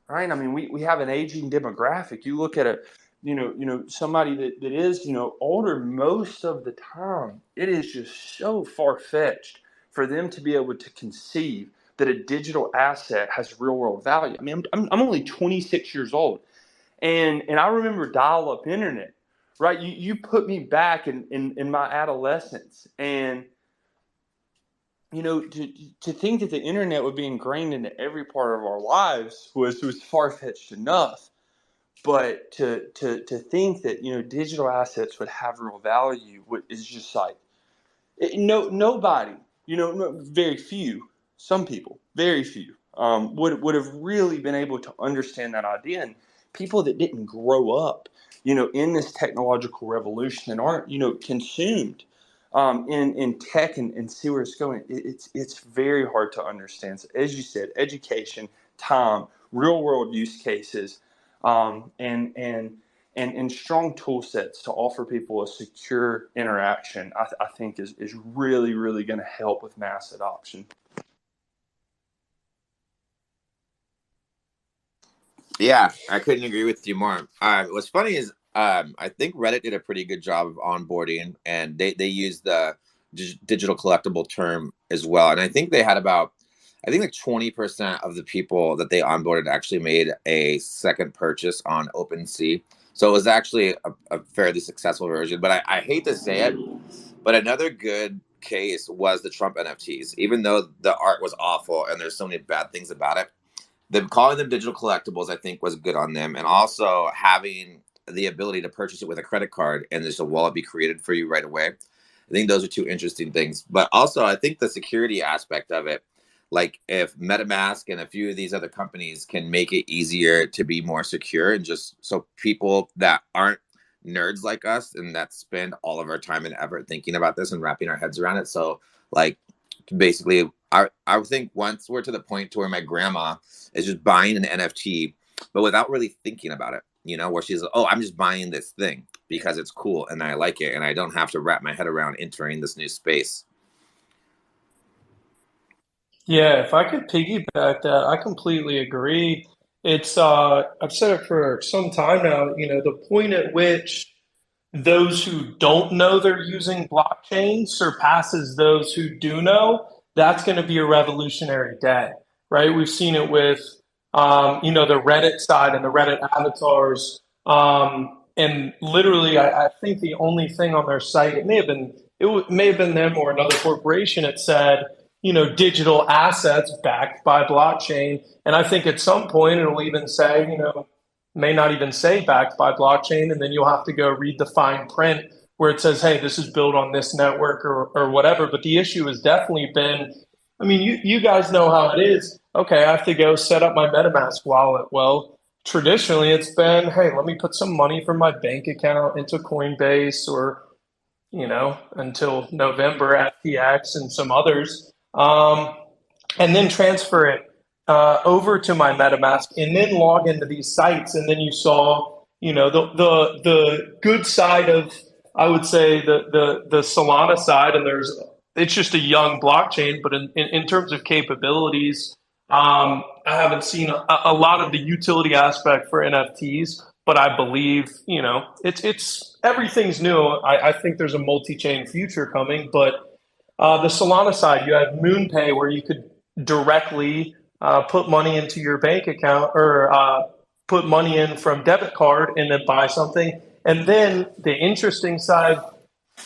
right? I mean, we have an aging demographic. You look at somebody that is older, most of the time, it is just so far fetched for them to be able to conceive that a digital asset has real world value. I mean, I'm only 26 years old, and I remember dial up internet, right? You put me back in my adolescence, and to think that the internet would be ingrained into every part of our lives was far fetched enough. But to think that digital assets would have real value is just like nobody, very few, some people, very few, would have really been able to understand that idea. And people that didn't grow up, in this technological revolution and aren't, consumed in tech and see where it's going, it's very hard to understand. So as you said, education, time, real world use cases, and strong tool sets to offer people a secure interaction, I think is really, really going to help with mass adoption. Yeah, I couldn't agree with you more. What's funny is I think Reddit did a pretty good job of onboarding, and they used the digital collectible term as well. And I think they had I think like 20% of the people that they onboarded actually made a second purchase on OpenSea. So it was actually a fairly successful version. But I hate to say it, but another good case was the Trump NFTs. Even though the art was awful and there's so many bad things about it, them calling them digital collectibles, I think, was good on them. And also having the ability to purchase it with a credit card and there's a wallet be created for you right away. I think those are two interesting things. But also, I think the security aspect of it, like if MetaMask and a few of these other companies can make it easier to be more secure, and just so people that aren't nerds like us and that spend all of our time and effort thinking about this and wrapping our heads around it. So like basically I think once we're to the point to where my grandma is just buying an NFT, but without really thinking about it, you know, where she's like, oh, I'm just buying this thing because it's cool and I like it and I don't have to wrap my head around entering this new space. Yeah, if I could piggyback that, I completely agree. It's I've said it for some time now, you know, the point at which those who don't know they're using blockchain surpasses those who do know, that's going to be a revolutionary day, right? We've seen it with, you know, the Reddit side and the Reddit avatars. And literally, I think the only thing on their site, it may have been them or another corporation, it said, you know, digital assets backed by blockchain. And I think at some point it'll even say, you know, may not even say backed by blockchain, and then you'll have to go read the fine print where it says, hey, this is built on this network or whatever. But the issue has definitely been, I mean, you guys know how it is. Okay, I have to go set up my MetaMask wallet. Well, traditionally it's been, hey, let me put some money from my bank account into Coinbase or, you know, until November, FTX and some others, and then transfer it over to my MetaMask, and then log into these sites. And then you saw, you know, the good side of, I would say, the Solana side, and it's just a young blockchain, but in terms of capabilities, I haven't seen a lot of the utility aspect for NFTs, but I believe, you know, it's everything's new. I think there's a multi-chain future coming, but the Solana side, you have MoonPay where you could directly put money into your bank account or put money in from debit card and then buy something. And then the interesting side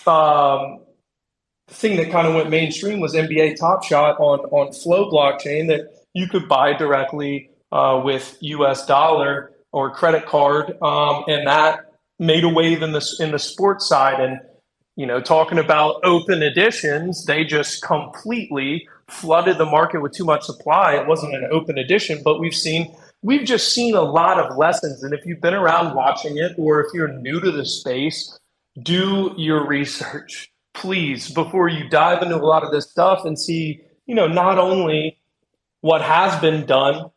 um, thing that kind of went mainstream was NBA Top Shot on Flow blockchain that you could buy directly with US dollar or credit card, and that made a wave in the sports side. And you know, talking about open editions, they just completely flooded the market with too much supply. It wasn't an open edition, but we've just seen a lot of lessons. And if you've been around watching it, or if you're new to the space, do your research, please, before you dive into a lot of this stuff and see, you know, not only what has been done,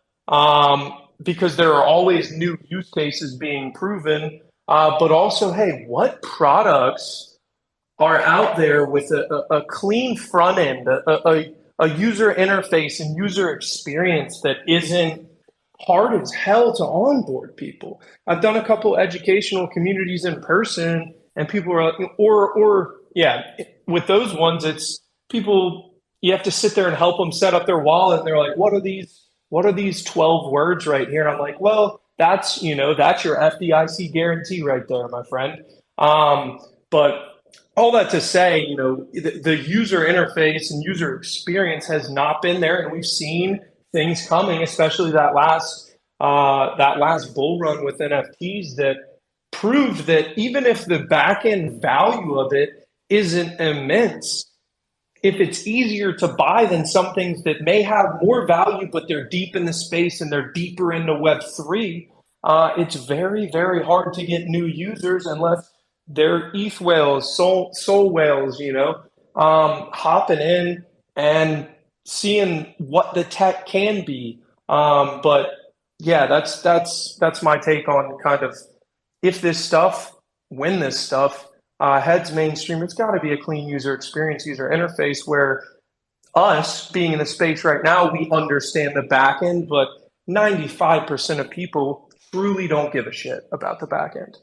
because there are always new use cases being proven, but also, hey, what products are out there with a clean front end, a user interface and user experience that isn't hard as hell to onboard people. I've done a couple educational communities in person, and people are like, or yeah, with those ones, it's people, you have to sit there and help them set up their wallet. And they're like, what are these? What are these 12 words right here? And I'm like, well, that's, you know, that's your FDIC guarantee right there, my friend. But all that to say, you know, the user interface and user experience has not been there, and we've seen things coming, especially that last bull run with NFTs that proved that even if the back end value of it isn't immense, if it's easier to buy than some things that may have more value, but they're deep in the space and they're deeper into Web3, it's very, very hard to get new users unless they're ETH whales, soul whales, you know, hopping in and seeing what the tech can be. But yeah, that's my take on kind of if this stuff, when this stuff heads mainstream, it's got to be a clean user experience, user interface where us being in the space right now, we understand the back end, but 95% of people truly don't give a shit about the back end.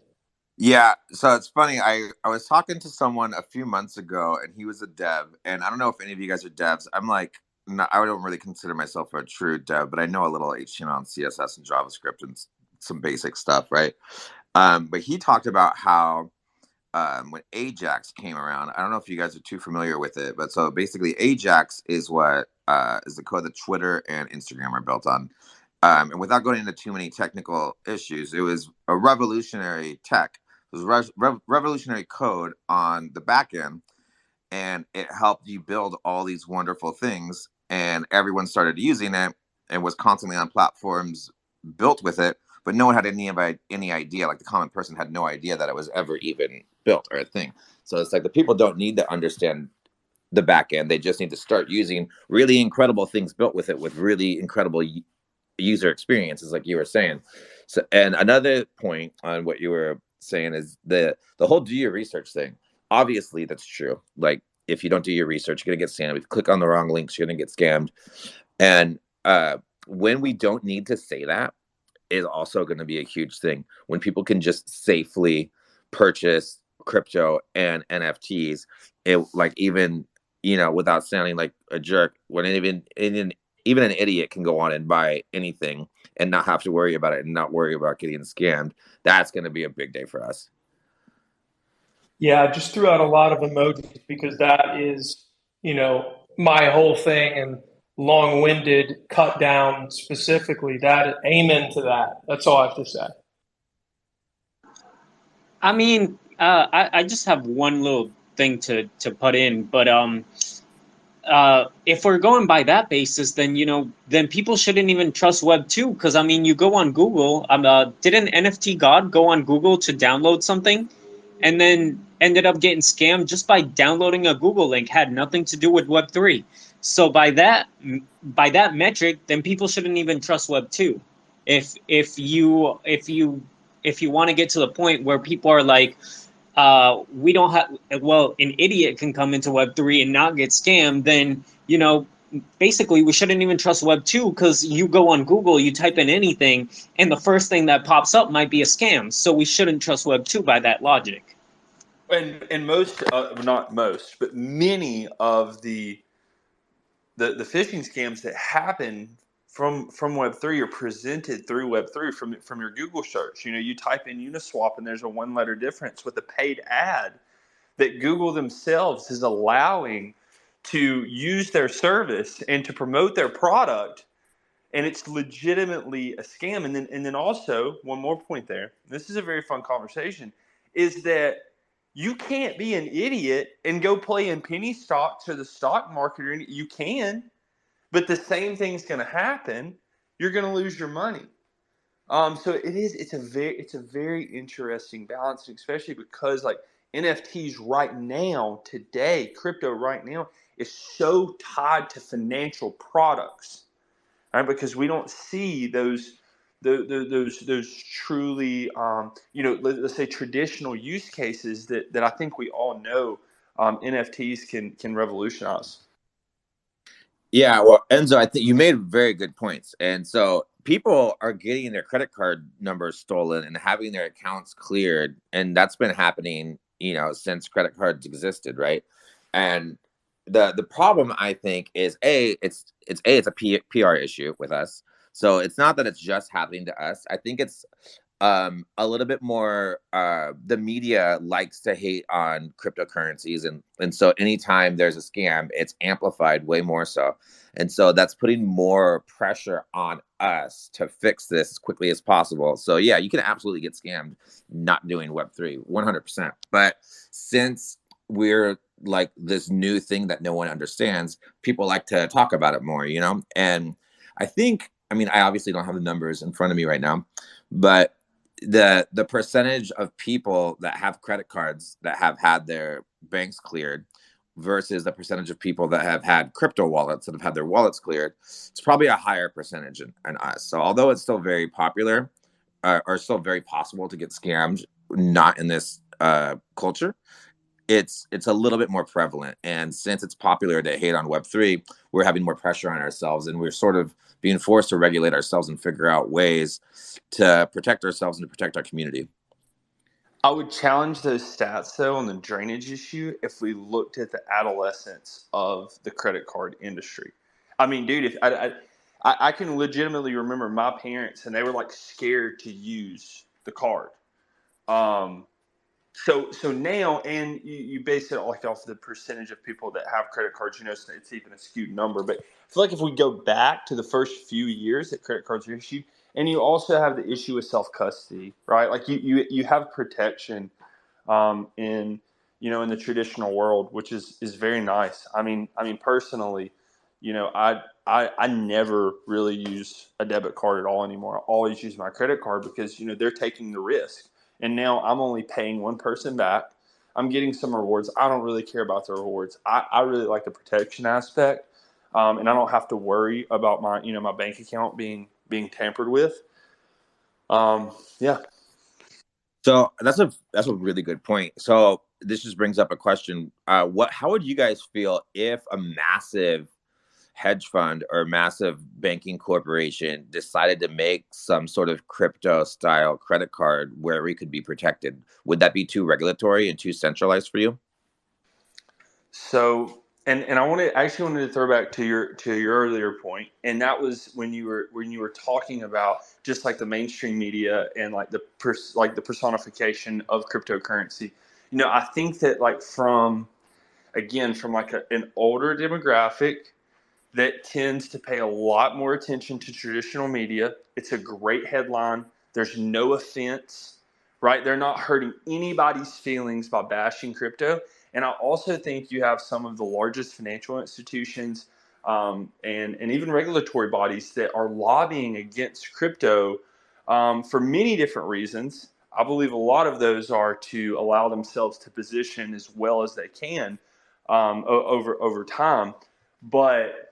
Yeah, so it's funny. I was talking to someone a few months ago, and he was a dev. And I don't know if any of you guys are devs. I'm like, no, I don't really consider myself a true dev, but I know a little HTML and CSS and JavaScript and some basic stuff, right? But he talked about how when Ajax came around, I don't know if you guys are too familiar with it, but so basically Ajax is what is the code that Twitter and Instagram are built on. And without going into too many technical issues, it was a revolutionary tech. It was revolutionary code on the back end, and it helped you build all these wonderful things and everyone started using it and was constantly on platforms built with it, but no one had any idea. Like the common person had no idea that it was ever even built or a thing. So it's like the people don't need to understand the back end. They just need to start using really incredible things built with it with really incredible user experiences, like you were saying. So, and another point on what you were saying is the whole do your research thing. Obviously, that's true. Like if you don't do your research, you're gonna get scammed. If you click on the wrong links, you're gonna get scammed. And when we don't need to say that is also going to be a huge thing. When people can just safely purchase crypto and NFTs, it like even without sounding like a jerk, when even an idiot can go on and buy anything and not have to worry about it and not worry about getting scammed. That's going to be a big day for us. Yeah, I just threw out a lot of emojis because that is, my whole thing, and long-winded, cut down specifically. That amen to that. That's all I have to say. I mean, I just have one little thing to put in, but if we're going by that basis, then people shouldn't even trust Web 2, because I mean, you go on Google. Didn't NFT God go on Google to download something, and then ended up getting scammed just by downloading a Google link? Had nothing to do with Web 3. So by that metric, then people shouldn't even trust Web 2. If you want to get to the point where people are like, we don't have, well, an idiot can come into Web3 and not get scammed, then, basically we shouldn't even trust Web2, because you go on Google, you type in anything, and the first thing that pops up might be a scam. So we shouldn't trust Web2 by that logic. And most, not most, but many of the phishing scams that happen from Web3 are presented through Web3 from your Google search. You type in Uniswap and there's a 1-letter difference with a paid ad that Google themselves is allowing to use their service and to promote their product, and it's legitimately a scam. And then also one more point there. This is a very fun conversation. Is that you can't be an idiot and go play in penny stocks or the stock market, or you can, but the same thing's going to happen. You're going to lose your money. So it's a very interesting balance, especially because like NFTs right now, today, crypto right now is so tied to financial products, right? Because we don't see those truly, let's say traditional use cases that I think we all know NFTs can revolutionize. Yeah, well, Enzo, I think you made very good points. And so people are getting their credit card numbers stolen and having their accounts cleared, and that's been happening, since credit cards existed, right? And the problem, I think, is it's a PR issue with us. So it's not that it's just happening to us. I think it's a little bit more, the media likes to hate on cryptocurrencies, and so anytime there's a scam, it's amplified way more so, and so that's putting more pressure on us to fix this as quickly as possible. So yeah, you can absolutely get scammed not doing Web3 100%, but since we're like this new thing that no one understands, people like to talk about it more, and I mean, I obviously don't have the numbers in front of me right now, but the percentage of people that have credit cards that have had their banks cleared versus the percentage of people that have had crypto wallets that have had their wallets cleared, it's probably a higher percentage in us. So although it's still very popular, or still very possible to get scammed, not in this culture, it's a little bit more prevalent. And since it's popular to hate on Web3, we're having more pressure on ourselves, and we're sort of being forced to regulate ourselves and figure out ways to protect ourselves and to protect our community. I would challenge those stats, though, on the drainage issue if we looked at the adolescence of the credit card industry. I mean, dude, if I can legitimately remember my parents, and they were like scared to use the card. So now, and you base it like off the percentage of people that have credit cards, so it's even a skewed number. But I feel like if we go back to the first few years that credit cards are issued, and you also have the issue with self-custody, right? Like you have protection in the traditional world, which is very nice. I mean personally, I never really use a debit card at all anymore. I always use my credit card because, they're taking the risk. And now I'm only paying one person back. I'm getting some rewards. I don't really care about the rewards. I really like the protection aspect. And I don't have to worry about my bank account being tampered with. Yeah. So that's a really good point. So this just brings up a question. How would you guys feel if a massive hedge fund or massive banking corporation decided to make some sort of crypto style credit card where we could be protected? Would that be too regulatory and too centralized for you? So, and I wanted to throw back to your earlier point, and that was when you were talking about just like the mainstream media and like the personification of cryptocurrency. I think that like from like an older demographic that tends to pay a lot more attention to traditional media. It's a great headline. There's no offense, right? They're not hurting anybody's feelings by bashing crypto. And I also think you have some of the largest financial institutions and even regulatory bodies that are lobbying against crypto for many different reasons. I believe a lot of those are to allow themselves to position as well as they can over time. But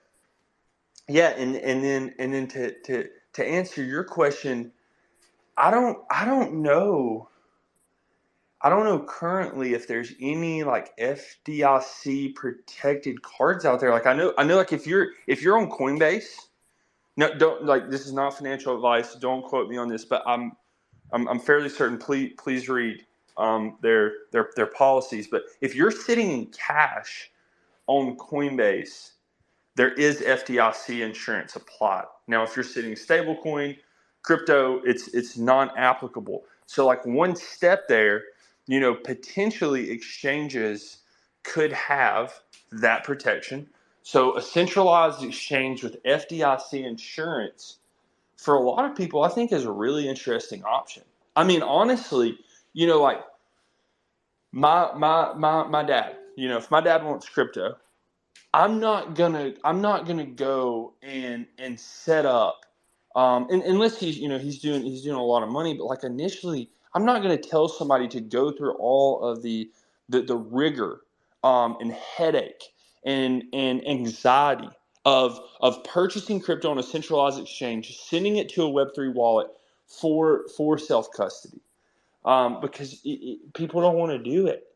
yeah, and then to answer your question, I don't know. I don't know currently if there's any like FDIC protected cards out there. Like I know like if you're on Coinbase, no, don't, like, this is not financial advice. Don't quote me on this, but I'm fairly certain. Please read their policies. But if you're sitting in cash on Coinbase, there is FDIC insurance applied. Now, if you're sitting stablecoin, crypto, it's non-applicable. So like one step there, potentially exchanges could have that protection. So a centralized exchange with FDIC insurance for a lot of people, I think, is a really interesting option. I mean, honestly, like my dad, if my dad wants crypto, I'm not gonna go and set up unless he's doing a lot of money. But like initially, I'm not gonna tell somebody to go through all of the rigor and headache and anxiety of purchasing crypto on a centralized exchange, sending it to a Web3 wallet for self custody, because people don't want to do it.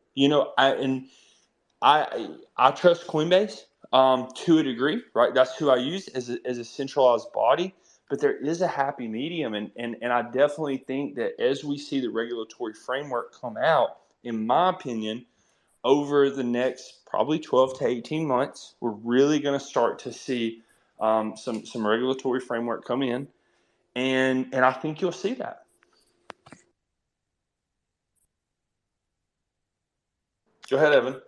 I trust Coinbase to a degree, right? That's who I use as a centralized body. But there is a happy medium, and I definitely think that as we see the regulatory framework come out, in my opinion, over the next probably 12 to 18 months, we're really going to start to see some regulatory framework come in, and I think you'll see that. Go ahead, Evan.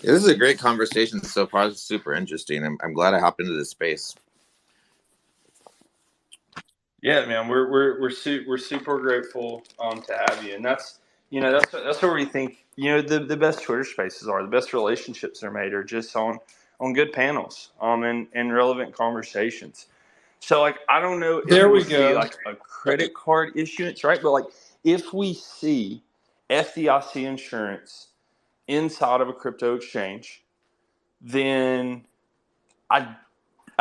Yeah, this is a great conversation so far. It's super interesting. I'm glad I hopped into this space. Yeah, man, we're super grateful to have you, and that's where we think the best Twitter spaces are, the best relationships are made are just on good panels and relevant conversations. So like I don't know if There we'll we see go. like a credit card issuance, right? But like if we see FDIC insurance inside of a crypto exchange, then I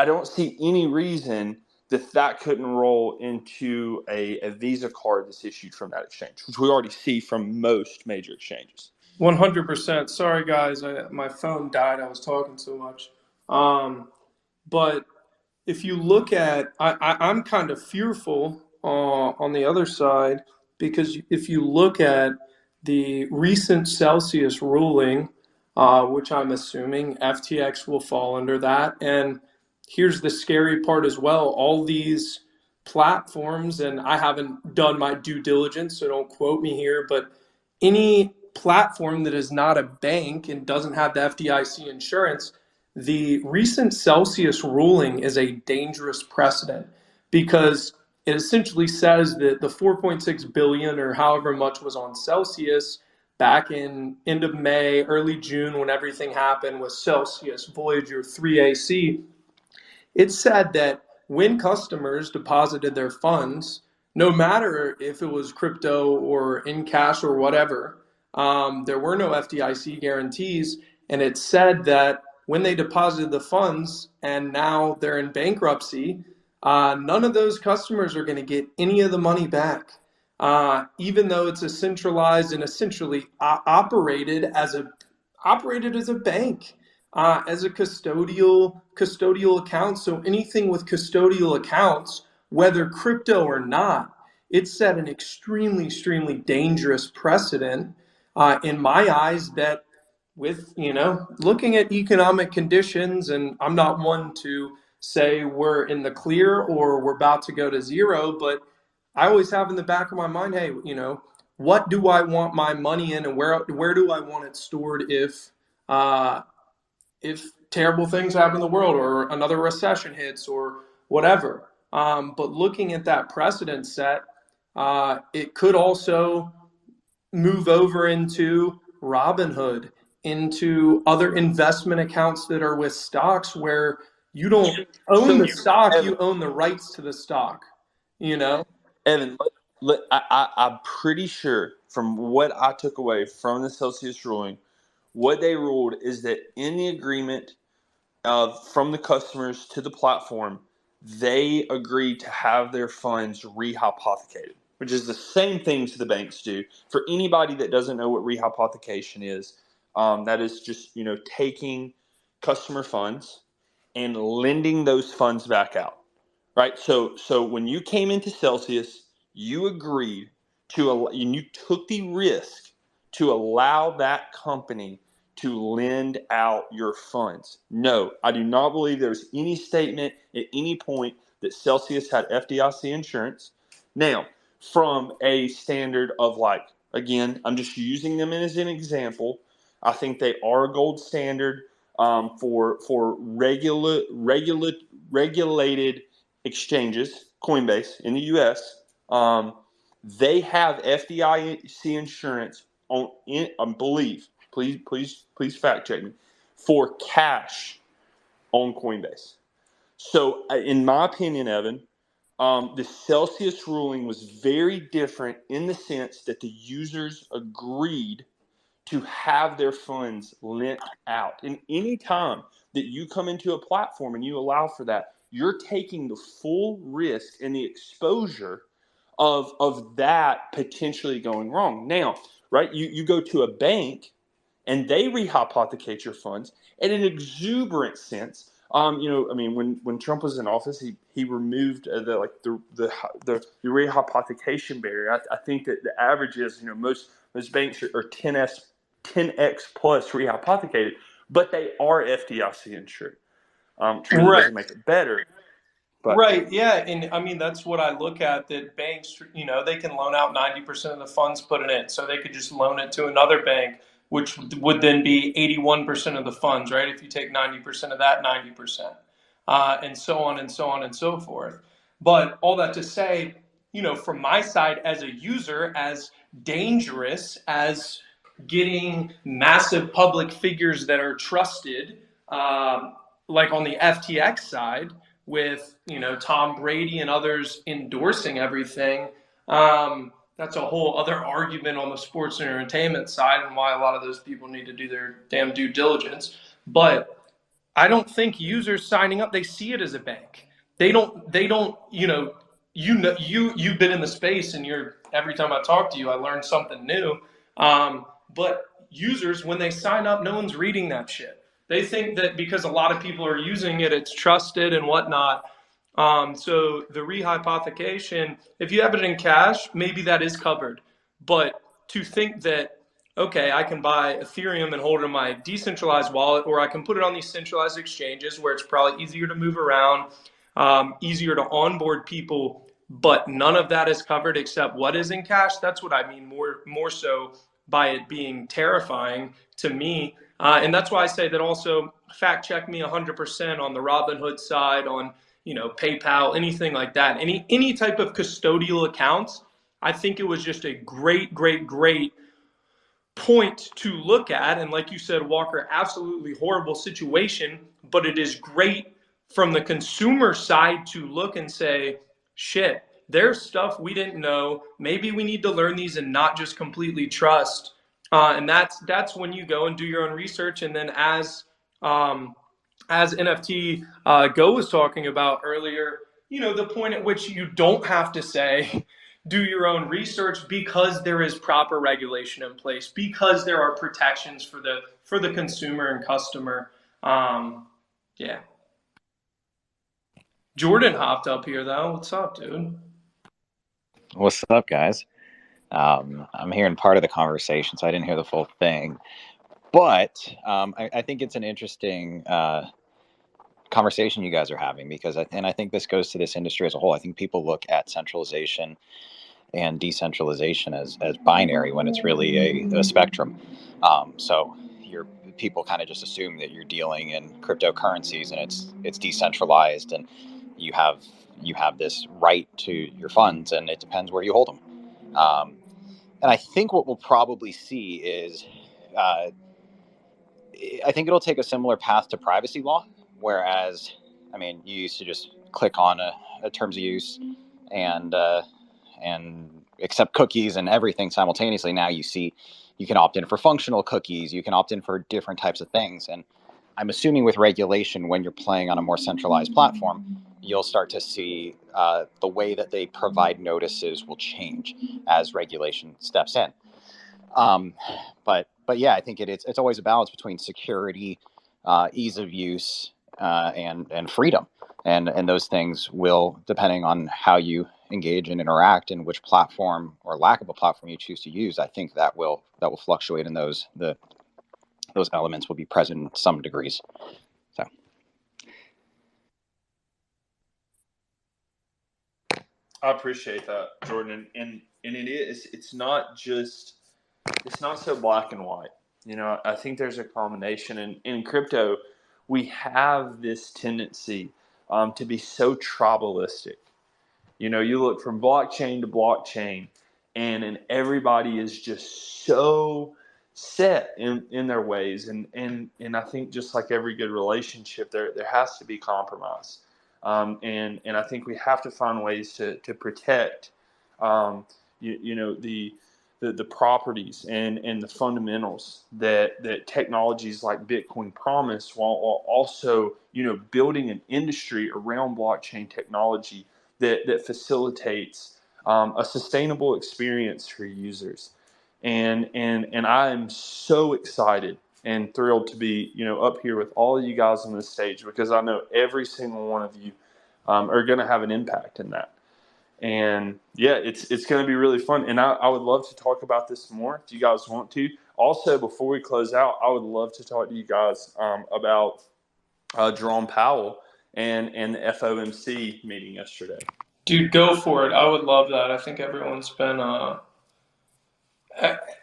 don't see any reason that couldn't roll into a Visa card that's issued from that exchange, which we already see from most major exchanges. 100%. Sorry, guys. My phone died. I was talking so much. But if you look at, I'm kind of fearful on the other side, because if you look at the recent Celsius ruling, which I'm assuming FTX will fall under that. And here's the scary part as well. All these platforms, and I haven't done my due diligence, so don't quote me here, but any platform that is not a bank and doesn't have the FDIC insurance, the recent Celsius ruling is a dangerous precedent, because it essentially says that the 4.6 billion or however much was on Celsius back in end of May, early June, when everything happened with Celsius, Voyager, 3AC, it said that when customers deposited their funds, no matter if it was crypto or in cash or whatever, there were no FDIC guarantees. And it said that when they deposited the funds and now they're in bankruptcy, none of those customers are going to get any of the money back. Even though it's a centralized and essentially operated as a bank, as a custodial account. So anything with custodial accounts, whether crypto or not, it set an extremely dangerous precedent in my eyes. That with looking at economic conditions, and I'm not one to say we're in the clear or we're about to go to zero, but I always have in the back of my mind, hey, what do I want my money in, and where do I want it stored uh, if terrible things happen in the world or another recession hits or whatever. But looking at that precedent set, it could also move over into Robinhood, into other investment accounts that are with stocks where you don't own So, the stock, Evan, you own the rights to the stock, you know? Evan, I'm pretty sure from what I took away from the Celsius ruling, what they ruled is that in the agreement from the customers to the platform, they agreed to have their funds rehypothecated, which is the same things the banks do. For anybody that doesn't know what rehypothecation is, that is just taking customer funds and lending those funds back out. Right. So when you came into Celsius, you agreed and you took the risk to allow that company to lend out your funds. No, I do not believe there's any statement at any point that Celsius had FDIC insurance. Now, from a standard of again, I'm just using them as an example. I think they are a gold standard for regulated exchanges, Coinbase in the U.S. They have FDIC insurance I believe. Please fact check me for cash on Coinbase. So, in my opinion, Evan, the Celsius ruling was very different in the sense that the users agreed to have their funds lent out. And any time that you come into a platform and you allow for that, you're taking the full risk and the exposure of that potentially going wrong. Now, right, you go to a bank and they rehypothecate your funds in an exuberant sense. I mean, when Trump was in office, he removed the rehypothecation barrier. I think that the average is most banks are 10x plus rehypothecated, but they are FDIC insured. Truly Right. doesn't make it better, but Right, yeah, and I mean that's what I look at. That banks, they can loan out 90% of the funds put it in, so they could just loan it to another bank, which would then be 81% of the funds, right? If you take 90% of that 90%, and so on and so on and so forth. But all that to say, from my side as a user, as dangerous as getting massive public figures that are trusted, like on the FTX side with Tom Brady and others endorsing everything. That's a whole other argument on the sports and entertainment side, and why a lot of those people need to do their damn due diligence. But I don't think users signing up, they see it as a bank. They don't you've been in the space, and every time I talk to you I learn something new. But users, when they sign up, no one's reading that shit. They think that because a lot of people are using it, it's trusted and whatnot. So the rehypothecation, if you have it in cash, maybe that is covered. But to think that, okay, I can buy Ethereum and hold it in my decentralized wallet, or I can put it on these centralized exchanges where it's probably easier to move around, easier to onboard people, but none of that is covered except what is in cash. That's what I mean more so by it being terrifying to me. And that's why I say that also fact check me 100% on the Robinhood side, on PayPal, anything like that, any type of custodial accounts. I think it was just a great, great, great point to look at. And like you said, Walker, absolutely horrible situation, but it is great from the consumer side to look and say, shit, there's stuff we didn't know. Maybe we need to learn these and not just completely trust. And that's when you go and do your own research. And then as NFT Go was talking about earlier, the point at which you don't have to say, do your own research, because there is proper regulation in place, because there are protections for the consumer and customer. Yeah. Jordan hopped up here though. What's up, dude? What's up, guys? I'm hearing part of the conversation, so I didn't hear the full thing. But I think it's an interesting conversation you guys are having, because I think this goes to this industry as a whole. I think people look at centralization and decentralization as binary, when it's really a spectrum. So people kind of just assume that you're dealing in cryptocurrencies and it's decentralized, and you have this right to your funds, and it depends where you hold them. And I think what we'll probably see is, I think it'll take a similar path to privacy law, whereas, I mean, you used to just click on a terms of use and accept cookies and everything simultaneously. Now you see you can opt in for functional cookies, you can opt in for different types of things. And I'm assuming with regulation, when you're playing on a more centralized platform, you'll start to see the way that they provide notices will change as regulation steps in. But yeah, I think it's always a balance between security, ease of use, and freedom, and those things will, depending on how you engage and interact and which platform or lack of a platform you choose to use, I think that will fluctuate, and those elements will be present in some degrees. So I appreciate that, Jordan, and it's not so black and white. I think there's a combination. In crypto, we have this tendency to be so tribalistic. You look from blockchain to blockchain, and everybody is just so set in their ways. And I think, just like every good relationship, there has to be compromise. And I think we have to find ways to protect, the properties and the fundamentals that technologies like Bitcoin promise, while also building an industry around blockchain technology that facilitates a sustainable experience for users. And I am so excited and thrilled to be up here with all of you guys on this stage, because I know every single one of you are going to have an impact in that. And yeah, it's going to be really fun. And I would love to talk about this more if you guys want to. Also, before we close out, I would love to talk to you guys about Jerome Powell and the FOMC meeting yesterday. Dude, go for it. I would love that. I think everyone's been a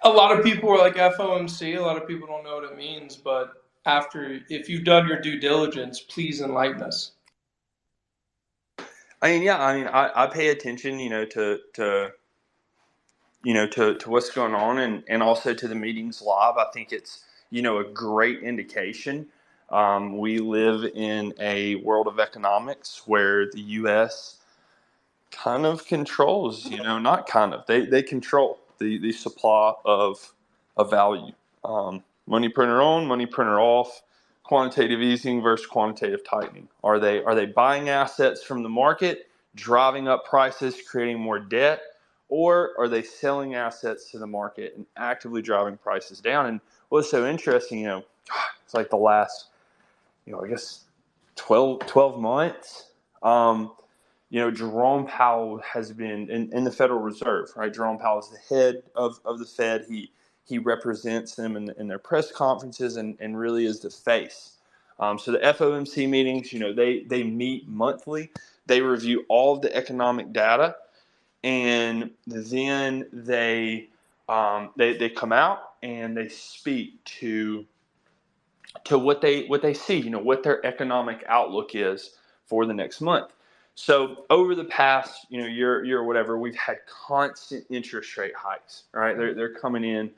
lot of people are like FOMC. A lot of people don't know what it means, but if you've done your due diligence, please enlighten us. I pay attention, to what's going on, and also to the meetings live. I think it's, a great indication. We live in a world of economics where the U.S. kind of controls, not kind of, they control the supply of value. Money printer on, money printer off. Quantitative easing versus quantitative tightening. Are they buying assets from the market, driving up prices, creating more debt, or are they selling assets to the market and actively driving prices down? And what's so interesting, it's like the last, I guess 12 months, Jerome Powell has been in the Federal Reserve, right? Jerome Powell is the head of the Fed. He represents them in their press conferences and really is the face. So the FOMC meetings, they meet monthly. They review all of the economic data, and then they come out and they speak to what they see, what their economic outlook is for the next month. So over the past, year or whatever, we've had constant interest rate hikes, right? They're coming in,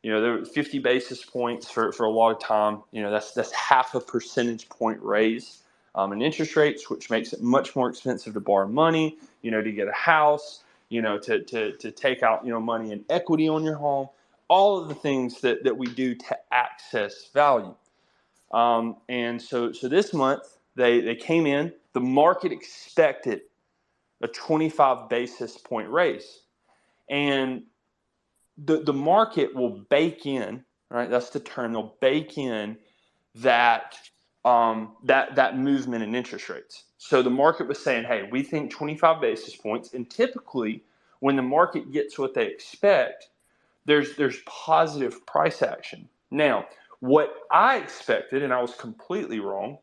they're 50 basis points for a lot of time. That's half a percentage point raise in interest rates, which makes it much more expensive to borrow money, to get a house, to take out, money and equity on your home, all of the things that we do to access value. And so this month they came in, the market expected a 25 basis point raise. And the market will bake in, right? That's the term. They'll bake in that that movement in interest rates. So the market was saying, hey, we think 25 basis points. And typically when the market gets what they expect, there's positive price action. Now, what I expected, and I was completely wrong,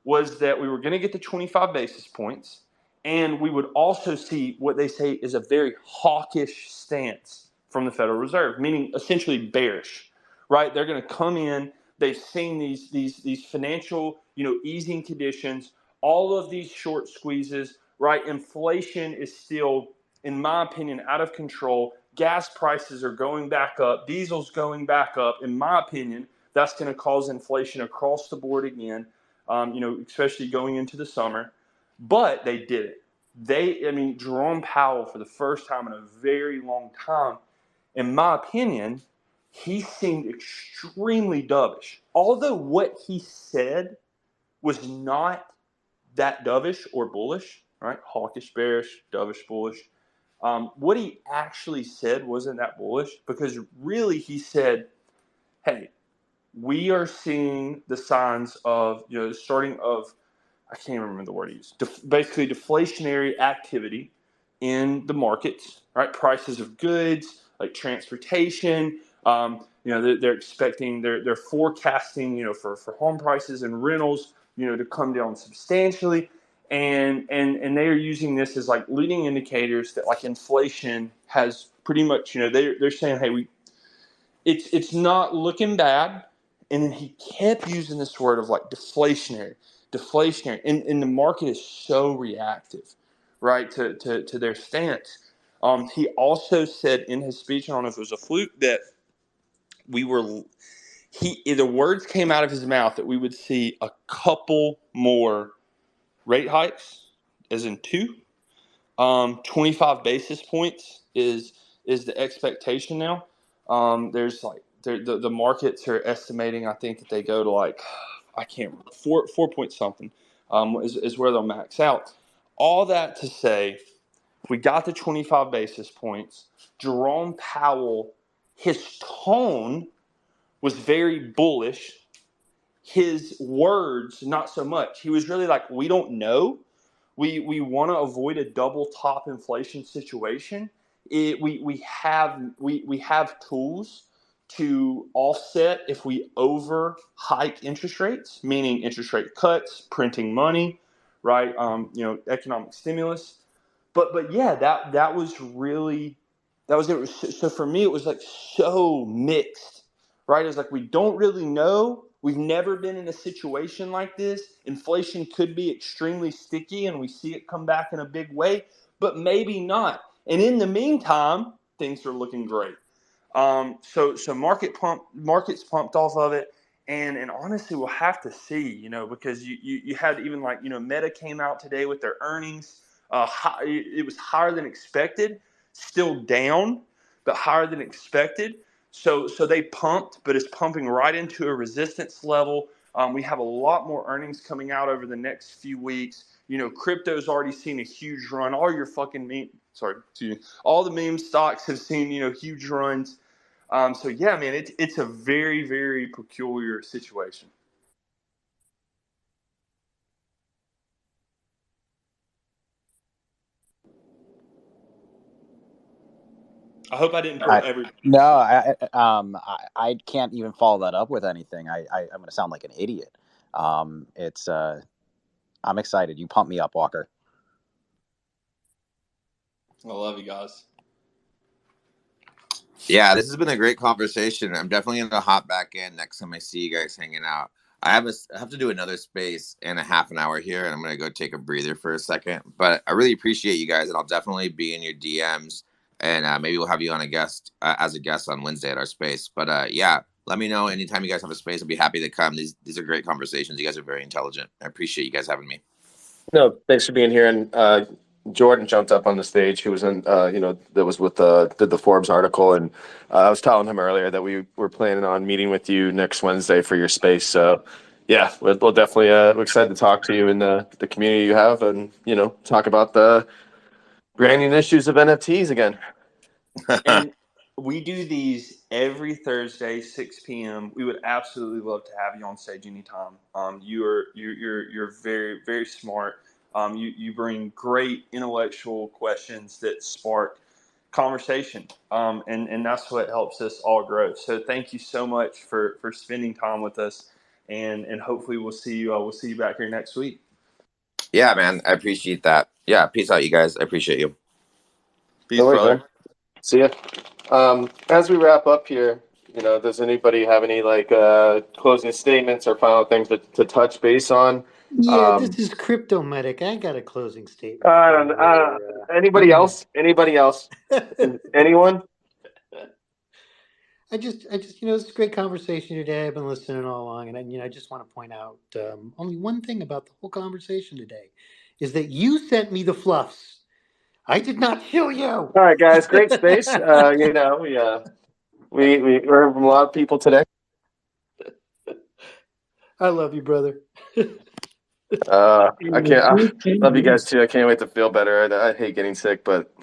was that we were going to get the 25 basis points, and we would also see what they say is a very hawkish stance from the Federal Reserve, meaning essentially bearish, right? They're going to come in. They've seen these financial, easing conditions, all of these short squeezes, right? Inflation is still, in my opinion, out of control. Gas prices are going back up. Diesel's going back up. In my opinion, that's going to cause inflation across the board again. Especially going into the summer, but they did it. Jerome Powell, for the first time in a very long time, in my opinion, he seemed extremely dovish. Although what he said was not that dovish or bullish, right? Hawkish, bearish, dovish, bullish. What he actually said wasn't that bullish, because really he said, hey, we are seeing the signs of, starting of, I can't remember the word he used, basically deflationary activity in the markets, right? Prices of goods, like transportation, they're expecting, they're forecasting, for home prices and rentals, to come down substantially. And they are using this as like leading indicators that like inflation has pretty much, they're saying, hey, it's not looking bad. And then he kept using this word of like deflationary. And the market is so reactive, right, to their stance. He also said in his speech, I don't know if it was a fluke, that the words came out of his mouth that we would see a couple more rate hikes, as in two. 25 basis points is the expectation now. There's like the markets are estimating, I think, that they go to like, I can't remember, 4 point something is where they'll max out. All that to say, we got the 25 basis points. Jerome Powell, his tone was very bullish. His words, not so much. He was really like, we don't know. We want to avoid a double top inflation situation. We have tools to offset if we over hike interest rates, meaning interest rate cuts, printing money, right? Economic stimulus. But yeah, that was it. So for me, it was like so mixed, right? It's like we don't really know. We've never been in a situation like this. Inflation could be extremely sticky, and we see it come back in a big way, but maybe not. And in the meantime, things are looking great. So markets pumped off of it, and honestly, we'll have to see, because you had even like Meta came out today with their earnings. It was higher than expected, still down, but higher than expected. So they pumped, but it's pumping right into a resistance level. We have a lot more earnings coming out over the next few weeks. Crypto's already seen a huge run. All your fucking all the meme stocks have seen huge runs. So yeah, man, it's a very, very peculiar situation. I hope I didn't pull everybody. No, I can't even follow that up with anything. I'm going to sound like an idiot. I'm excited. You pump me up, Walker. I love you guys. Yeah, this has been a great conversation. I'm definitely going to hop back in next time I see you guys hanging out. I have to do another space in a half an hour here, and I'm gonna go take a breather for a second. But I really appreciate you guys, and I'll definitely be in your DMs, and maybe we'll have you on as a guest on Wednesday at our space. But yeah, let me know anytime you guys have a space. I'll be happy to come. These are great conversations. You guys are very intelligent. I appreciate you guys having me. No, thanks for being here. And Jordan jumped up on the stage, who was in, that was with did the Forbes article. And I was telling him earlier that we were planning on meeting with you next Wednesday for your space. So, yeah, we'll definitely, we're excited to talk to you and the community you have and, talk about the branding issues of NFTs again. And we do these every Thursday, 6 p.m. We would absolutely love to have you on stage anytime. You're very, very smart. You bring great intellectual questions that spark conversation, and that's what helps us all grow. So thank you so much for spending time with us, and hopefully we'll see you back here next week. Yeah, man, I appreciate that. Yeah, peace out, you guys. I appreciate you. Peace, No worries, brother. man. See ya. As we wrap up here, does anybody have any closing statements or final things to touch base on? Yeah, this is Crypto Medic. I got a closing statement. Anybody else? Anybody else? Anyone? I just, it's a great conversation today. I've been listening all along, and I just want to point out only one thing about the whole conversation today, is that you sent me the fluffs. I did not show you. All right, guys, great space. We heard from a lot of people today. I love you, brother. I love you guys too. I can't wait to feel better. I hate getting sick, but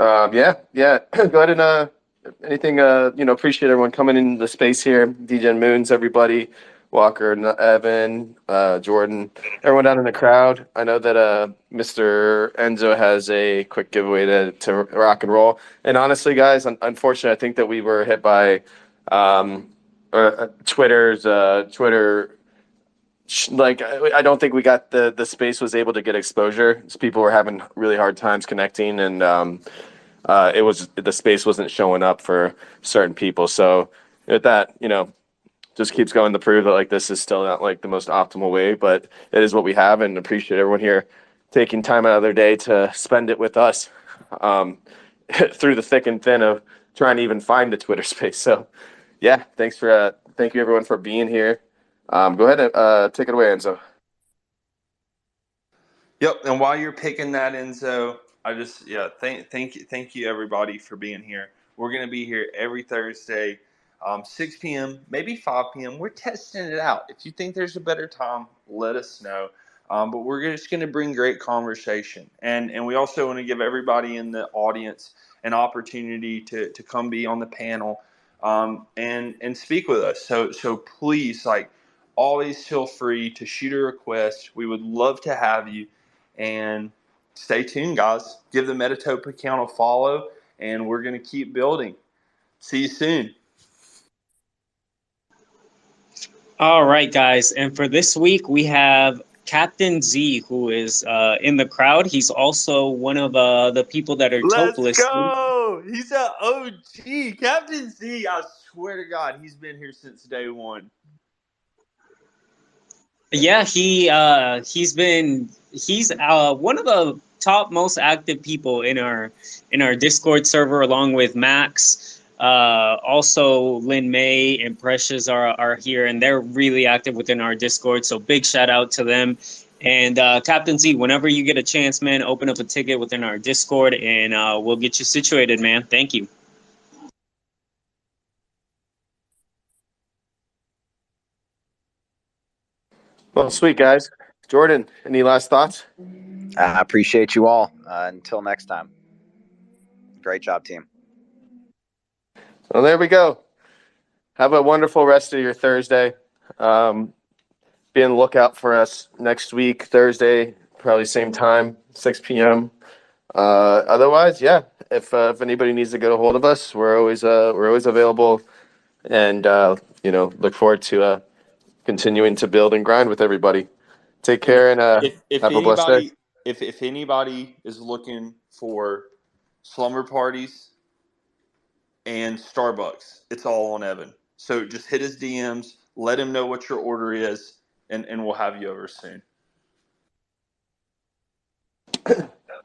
yeah. Go ahead and anything. Appreciate everyone coming in the space here. DJ and Moons, everybody, Walker, Evan, Jordan, everyone down in the crowd. I know that Mr. Enzo has a quick giveaway to rock and roll. And honestly, guys, unfortunately, I think that we were hit by Twitter. I don't think we got the space was able to get exposure. People were having really hard times connecting, and the space wasn't showing up for certain people. So with that, just keeps going to prove that this is still not the most optimal way, but it is what we have, and appreciate everyone here taking time out of their day to spend it with us through the thick and thin of trying to even find a Twitter space. So yeah, thank you everyone for being here. Go ahead and take it away, Enzo. Yep, and while you're picking that, Enzo, thank you everybody for being here. We're gonna be here every Thursday, 6 p.m., maybe 5 p.m. We're testing it out. If you think there's a better time, let us know. But we're just gonna bring great conversation, and we also want to give everybody in the audience an opportunity to come be on the panel, and speak with us. So please, always feel free to shoot a request. We would love to have you. And stay tuned, guys. Give the Metatope account a follow, and we're going to keep building. See you soon. All right, guys. And for this week, we have Captain Z, who is in the crowd. He's also one of the people that are Tope listed. Let's go. He's an OG. Captain Z, I swear to God, he's been here since day one. Yeah, he's one of the top most active people in our Discord server, along with Max. Also Lynn May and Precious are here, and they're really active within our Discord. So big shout out to them. And Captain Z, whenever you get a chance, man, open up a ticket within our Discord, and we'll get you situated, man. Thank you. Well, sweet, guys. Jordan, any last thoughts? I appreciate you all. Until next time. Great job, team. Well, there we go. Have a wonderful rest of your Thursday. Be on the lookout for us next week, Thursday, probably same time, 6 p.m. Otherwise, yeah, if anybody needs to get a hold of us, we're always available, and look forward to continuing to build and grind with everybody. Take care, and have a blessed day. If anybody is looking for slumber parties and Starbucks, it's all on Evan. So just hit his DMs, let him know what your order is, and we'll have you over soon.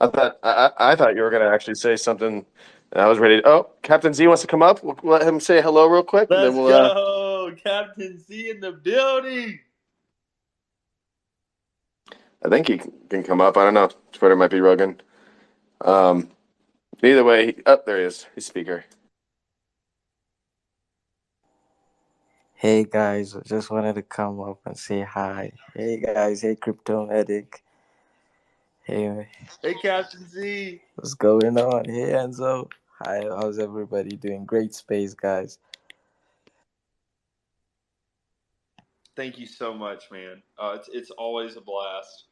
I thought you were gonna actually say something. And I was ready. Captain Z wants to come up. We'll let him say hello real quick, and then Let's we'll. go, Captain Z in the building. I think he can come up. I don't know. Twitter might be Rogan. Either way, there he is. He's speaker. Hey guys, I just wanted to come up and say hi. Hey guys, hey Crypto Medic. Hey, Captain Z. what's going on? Hey Enzo. Hi, how's everybody doing? Great space, guys. Thank you so much, man. It's always a blast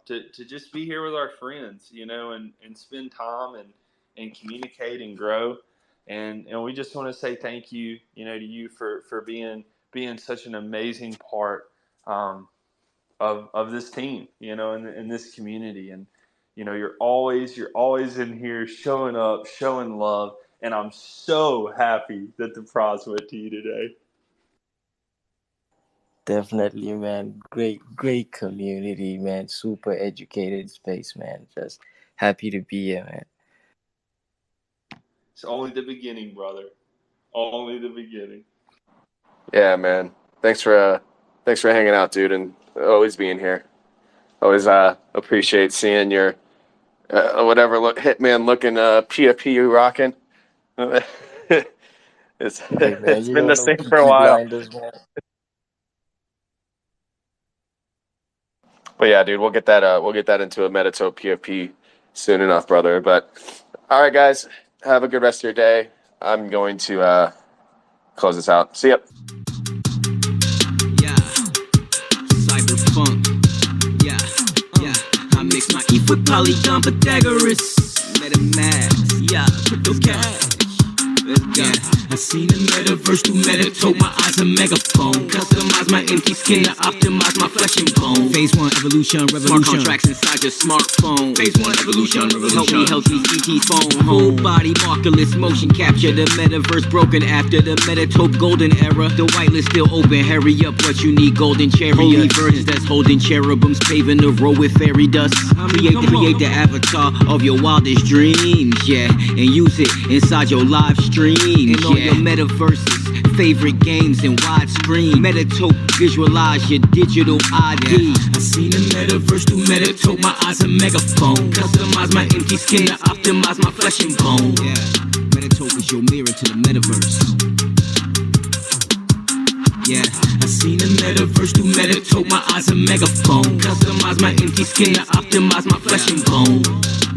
to just be here with our friends, and spend time and communicate and grow. And we just want to say thank you, to you for being such an amazing part of this team, in this community. And you're always in here showing up, showing love, and I'm so happy that the prize went to you today. Definitely, man. Great community, man. Super educated space, man. Just happy to be here, man. It's only the beginning, brother. Only the beginning. Yeah, man. Thanks for hanging out, dude, and always being here. Always appreciate seeing your hitman looking PFP you rocking. it's Hey, man, it's you been don't the know same for a Peaky while. Blinders, man. But yeah, dude, we'll get that into a Metatope PFP soon enough, brother. But all right, guys, have a good rest of your day. I'm going to close this out. See ya. Yeah, cyberpunk. Yeah. I mix my ETH with Polygon Pythagoras. MetaMask. Yeah, crypto cash. Yeah, I seen the metaverse through Metatope, my eyes a megaphone. Customize my empty skin to optimize my flesh and bone. Phase 1, evolution, revolution. Smart contracts inside your smartphone. Phase 1, evolution, revolution. Help me CT phone home. Full body markerless motion capture. The metaverse broken after the Metatope golden era. The whitelist still open, hurry up what you need, golden chariots. Holy virgins that's holding cherubims, paving the road with fairy dust. Create the avatar of your wildest dreams, yeah. And use it inside your live stream. And all your metaverses, favorite games in widescreen. Metatope, visualize your digital ID. I seen the metaverse through Metatope, my eyes a megaphone. Customize my empty skin to optimize my flesh and bone. Yeah, Metatope is your mirror to the metaverse. Yeah, I seen the metaverse through Metatope, my eyes a megaphone. Customize my empty skin to optimize my flesh and bone.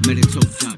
Metatope.